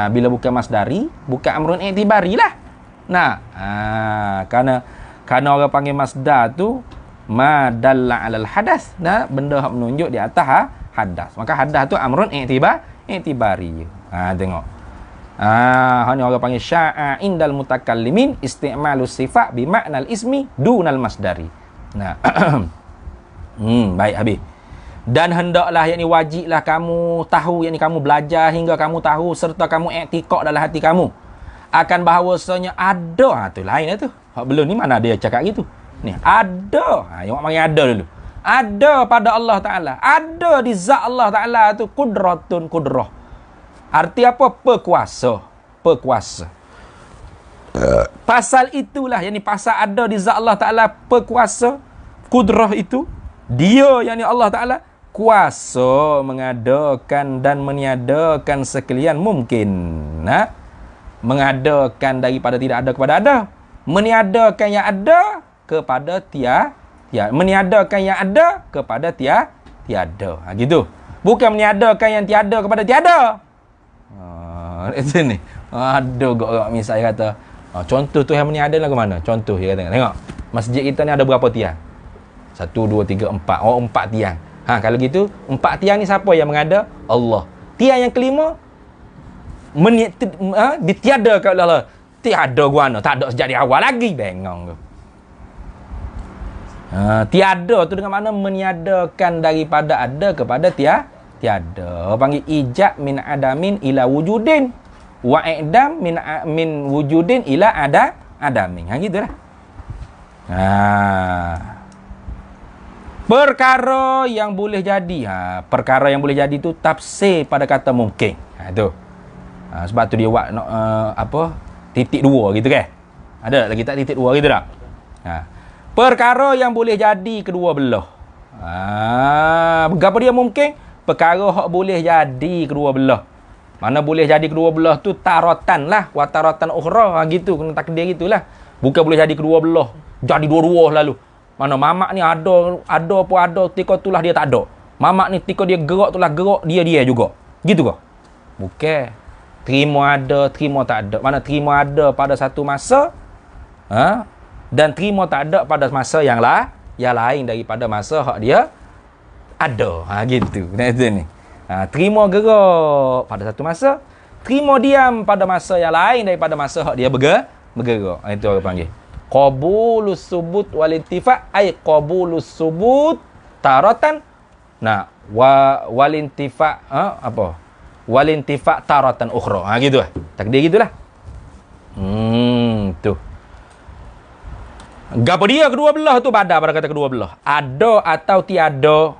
Bila bukan masdari, bukan amrun i'tibari lah. Karena orang panggil masdar tu ma dalla 'alal hadas, benda hak menunjuk di atas hadas. Maka hadas tu amrun i'tibari. Tengok. Hanya orang panggil sya'a indal mutakallimin isti'malus sifat bi ma'nal ismi dunal masdari. Baik, habis. Dan hendaklah, yakni wajiblah kamu tahu, yakni kamu belajar hingga kamu tahu serta kamu i'tiqad dalam hati kamu akan bahawasanya ada. Tu lain tu. Hak belum ni mana dia cakap gitu. Ni ada. Yang panggil ada dulu. Ada pada Allah Taala. Ada di zat Allah Taala tu qudratun, qudrah. Arti apa? Perkuasa. Pasal itulah, yakni pasal ada di zat Allah Taala perkuasa, kudrah itu, dia yakni Allah Taala kuasa mengadakan dan meniadakan sekalian mungkin. Mengadakan daripada tidak ada kepada ada, meniadakan yang ada kepada tiada, meniadakan yang ada kepada tiada. Gitu. Bukan meniadakan yang tiada kepada tiada. Itu ni. Ada gak misalnya kata, contoh tu yang meniada lagu mana? Contoh dia kata, tengok. Masjid kita ni ada berapa tiang? 1 2 3 4. 4 tiang. Kalau gitu, 4 tiang ni siapa yang mengada? Allah. Tiang yang kelima ditiadakan oleh Allah. Tiada guana, tak ada sejak di awal lagi. Bengong tu. Tiada tu dengan mana meniadakan daripada ada kepada tiada. Panggil ijab min adamin ila wujudin wa i'dam min wujudin ila adamin. Gitulah. Perkara yang boleh jadi. Perkara yang boleh jadi tu tafsir pada kata mungkin. Tu. Sebab tu dia buat titik 2 gitu kan. Ada lagi tak titik 2 gitu tak? Perkara yang boleh jadi kedua belah. Berapa dia mungkin? Perkara hak boleh jadi kedua belah. Mana boleh jadi kedua belah tu taratan lah, wa taratan ukhra, gitu, kena takdir gitulah. Bukan boleh jadi kedua belah, jadi dua-dua lalu. Mana mamak ni ada pun ada, tika tulah dia tak ada. Mamak ni tika dia gerak tulah gerak, dia juga. Gitu ke? Bukan. Terima ada, terima tak ada. Mana terima ada pada satu masa, dan terima tak ada pada masa yang lain daripada masa hak dia ada. Gitu. Ni. Terima gerak pada satu masa, terima diam pada masa yang lain daripada masa hak dia bergerak. Itu orang panggil qabulus subut wal intifa, ay qabulus subut taratan wal intifa wal intifa taratan ukhra. Gitu lah. Takdir gitulah. Tu. Gapo dia kedua belah tu pada kata kedua belah. Ada atau tiada.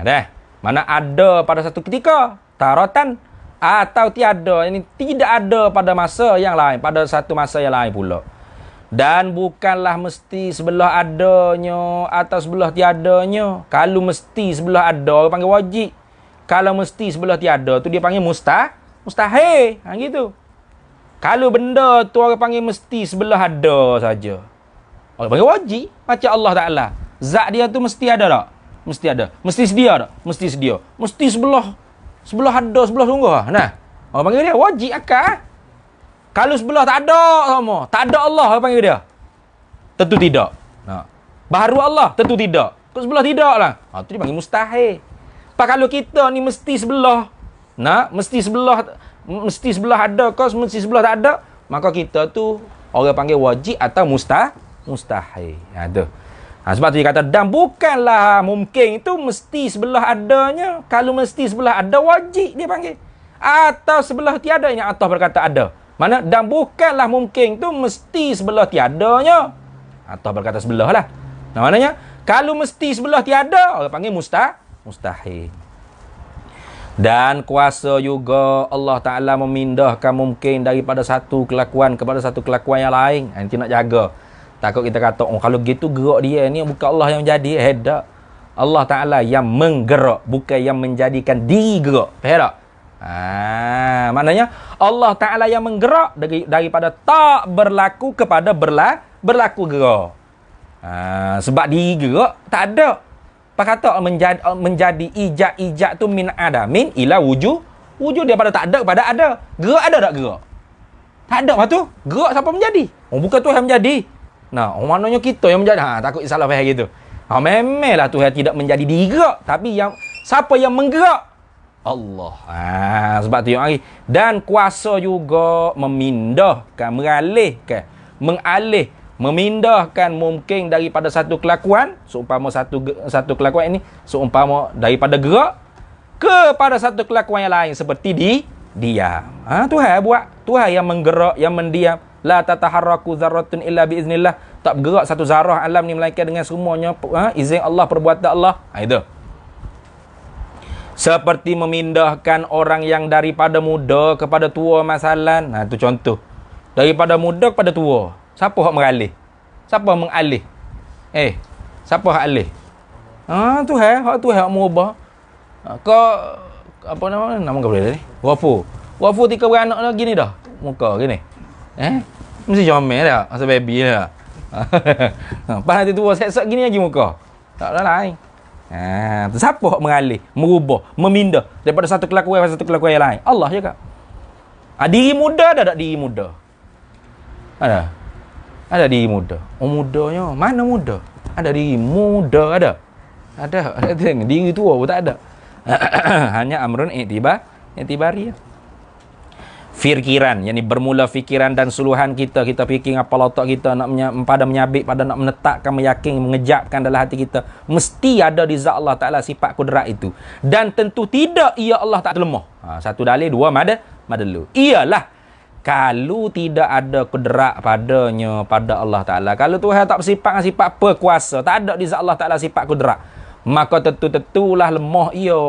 Dah. Mana ada pada satu ketika, taratan, atau tiada. Ini tidak ada pada masa yang lain, pada satu masa yang lain pula. Dan bukanlah mesti sebelah adanya atau sebelah tiadanya. Kalau mesti sebelah ada, orang panggil wajib. Kalau mesti sebelah tiada tu dia panggil mustahil. Gitu. Kalau benda tu orang panggil mesti sebelah ada saja, orang panggil wajib. Macam Allah Ta'ala, zat dia tu mesti ada tak? Mesti ada. Mesti sedia tak? Mesti sedia. Mesti sebelah ada, sebelah sungguh. Nah, orang panggil dia wajib akal. Kalau sebelah tak ada sama, tak ada Allah, orang panggil dia tentu tidak. Nah, baru Allah tentu tidak. Kalau sebelah tidak lah, tu dia panggil mustahil. Kalau kita ni mesti sebelah, mesti sebelah ada, kau mesti sebelah tak ada, maka kita tu orang panggil wajib atau mustahil. Tu. Sebab tu dia kata, dan bukanlah mungkin itu mesti sebelah adanya. Kalau mesti sebelah ada, wajib dia panggil. Atau sebelah tiada, yang Allah berkata ada. Mana? Dan bukanlah mungkin itu mesti sebelah tiadanya. Allah berkata sebelah lah. Maknanya, kalau mesti sebelah tiada, orang panggil mustahil. Dan kuasa juga Allah Ta'ala memindahkan mungkin daripada satu kelakuan kepada satu kelakuan yang lain. Nanti nak jaga. Takut kita kata, kalau gitu gerak dia ni bukan Allah yang menjadi. Tak. Allah Ta'ala yang menggerak, bukan yang menjadikan diri gerak. Faham tak? Maknanya Allah Ta'ala yang menggerak daripada tak berlaku kepada berlaku gerak. Sebab diri gerak tak ada. Apa kata menjadi ijak tu min adamin ila wujud daripada tak ada kepada ada. Gerak ada tak gerak? Tak ada. Lepas tu gerak siapa menjadi? Bukan Tuhan yang menjadi. Maknanya kita yang menjadi. Takut salah faham gitu. Memanglah Tuhan tidak menjadi diri gerak, tapi siapa yang menggerak? Allah. Sebab tu yang hari. Dan kuasa juga memindahkan, memindahkan mungkin daripada satu kelakuan, seumpama satu kelakuan ini, seumpama daripada gerak kepada satu kelakuan yang lain seperti diam. Tuhan buat. Tuhan yang menggerak, yang mendiam. La tataharraku zarratun illa biiznillah. Tak bergerak satu zarah alam ni melainkan dengan semuanya izin Allah, perbuatan Allah. Itu. Seperti memindahkan orang yang daripada muda kepada tua masalan. Itu contoh. Daripada muda kepada tua. Siapa hak mengalih? Siapa mengalih? Siapa hak alih? Tuhan. Hak Tuhan hak mengubah. Kau apa nama kau boleh ni? Wafu tika beranak dah gini dah. Muka gini. Mesti comel dah. Masa baby dah. Pas nanti tua set-set gini lagi muka. Tak ada lain. Siapa hak mengalih, merubah, memindah daripada satu kelakuan ke satu kelakuan yang lain? Allah juga. Diri muda ada tak diri muda? Ada diri muda. Mudanya mana muda? Ada diri muda ada. Ada diri tua pun tak ada. Hanya amrun i'tibari. Fikiran, yakni bermula fikiran dan suluhan kita fikir apa otak kita nak pada menyabit, pada nak menetapkan, meyakin, mengejapkan dalam hati kita, mesti ada di zat Allah Ta'ala sifat kudrat itu. Dan tentu tidak ia Allah tak lemah. Satu dalil, dua madelu. Ialah kalau tidak ada kudrat padanya, pada Allah Ta'ala, kalau Tuhan tak bersifat sifat berkuasa, tak ada di zat Allah Ta'ala sifat kudrat, maka tentulah lemah ia.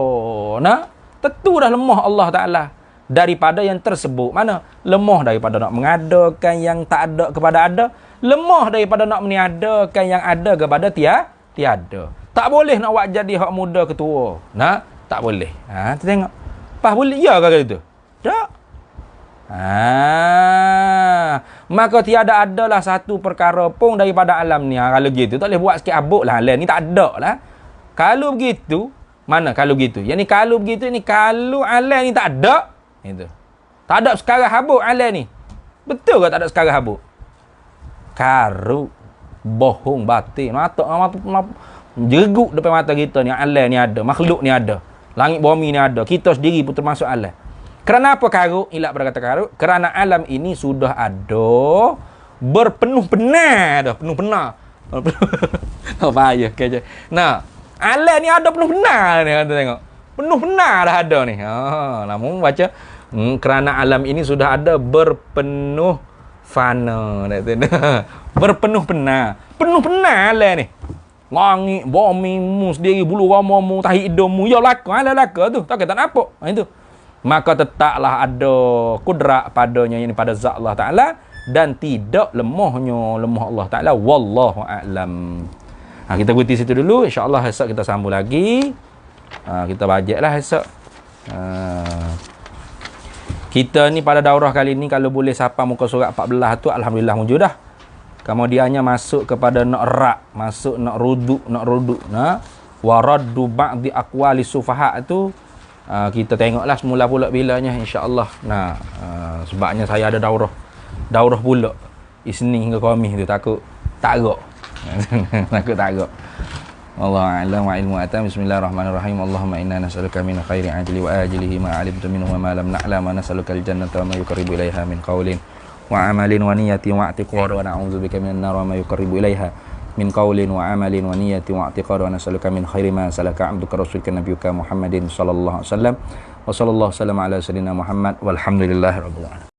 Tentu dah lemah Allah Ta'ala daripada yang tersebut. Mana? Lemah daripada nak mengadakan yang tak ada kepada ada. Lemah daripada nak meniadakan yang ada kepada tiada. Tak boleh nak buat jadi hak muda ke tua. Tak boleh. Kita tengok. Pas boleh ya ke gitu? Tak. Maka tiada adalah satu perkara pun daripada alam ni. Kalau gitu tak boleh buat sikit abuk lah. Alam ni tak ada lah. Kalau begitu, mana kalau begitu? Yang ni kalau begitu ni, kalau alam ni tak ada, itu. Tak ada sekarang habuk alam ni. Betul ke tak ada sekarang habuk? Karut, bohong, batin, mata jeruk depan mata kita ni. Alam ni ada, makhluk ni ada, langit bumi ni ada, kita sendiri pun termasuk alam. Kerana apa karut? Ilat pada kata karut. Kerana alam ini sudah ada berpenuh benar dah, penuh benar. Payah kerja. Alam ni ada penuh benar ni, kita tengok. Penuh benar dah ada ni. Namun baca kerana alam ini sudah ada berpenuh fana. Berpenuh benar. Penuh benar alam ni. Langit, bumi, mu sendiri, bulu ramamu, tahi hidungmu, ya laka, ala laka tu. Tak kata apa. Itu. Maka tetaplah ada kudrat padanya, yang pada zat Allah Ta'ala, dan tidak lemah Allah Ta'ala. Wallahu a'lam. Kita berhenti situ dulu. InsyaAllah esok kita sambung lagi. Kita bajetlah esok. Kita ni pada daurah kali ni kalau boleh siapa muka surat 14 tu alhamdulillah mujud dah. Kemudiannya masuk kepada nak rak, masuk nak ruduk, waraddu ba'di aqwali sufaha tu kita tengoklah semula pula bilanya insya-Allah. Sebabnya saya ada daurah pula Isnin hingga Khamis tu takut tak agak. Takut tak agak. Wallahu a'lam wa ilmu atam. Bismillahirrahmanirrahim. Allahumma inna nas'aluka min khairi ajli wa ajlihi ma 'alimtu minhu wa ma lam na'lam, wa nas'aluka al-jannata wa ma yuqarribu ilaiha min qawlin wa 'amalin wa niyyatin wa i'tiqad, wa na'udzubika minan nar wa ma yuqarribu ilaiha min qawlin wa 'amalin wa niyyatin wa i'tiqad, wa nas'aluka min khairi ma salaka 'abduka rasulika nabiyyuka Muhammadin sallallahu alaihi wasallam wa sallallahu alaihi wasallam ala sayyidina Muhammad walhamdulillahi rabbil alamin.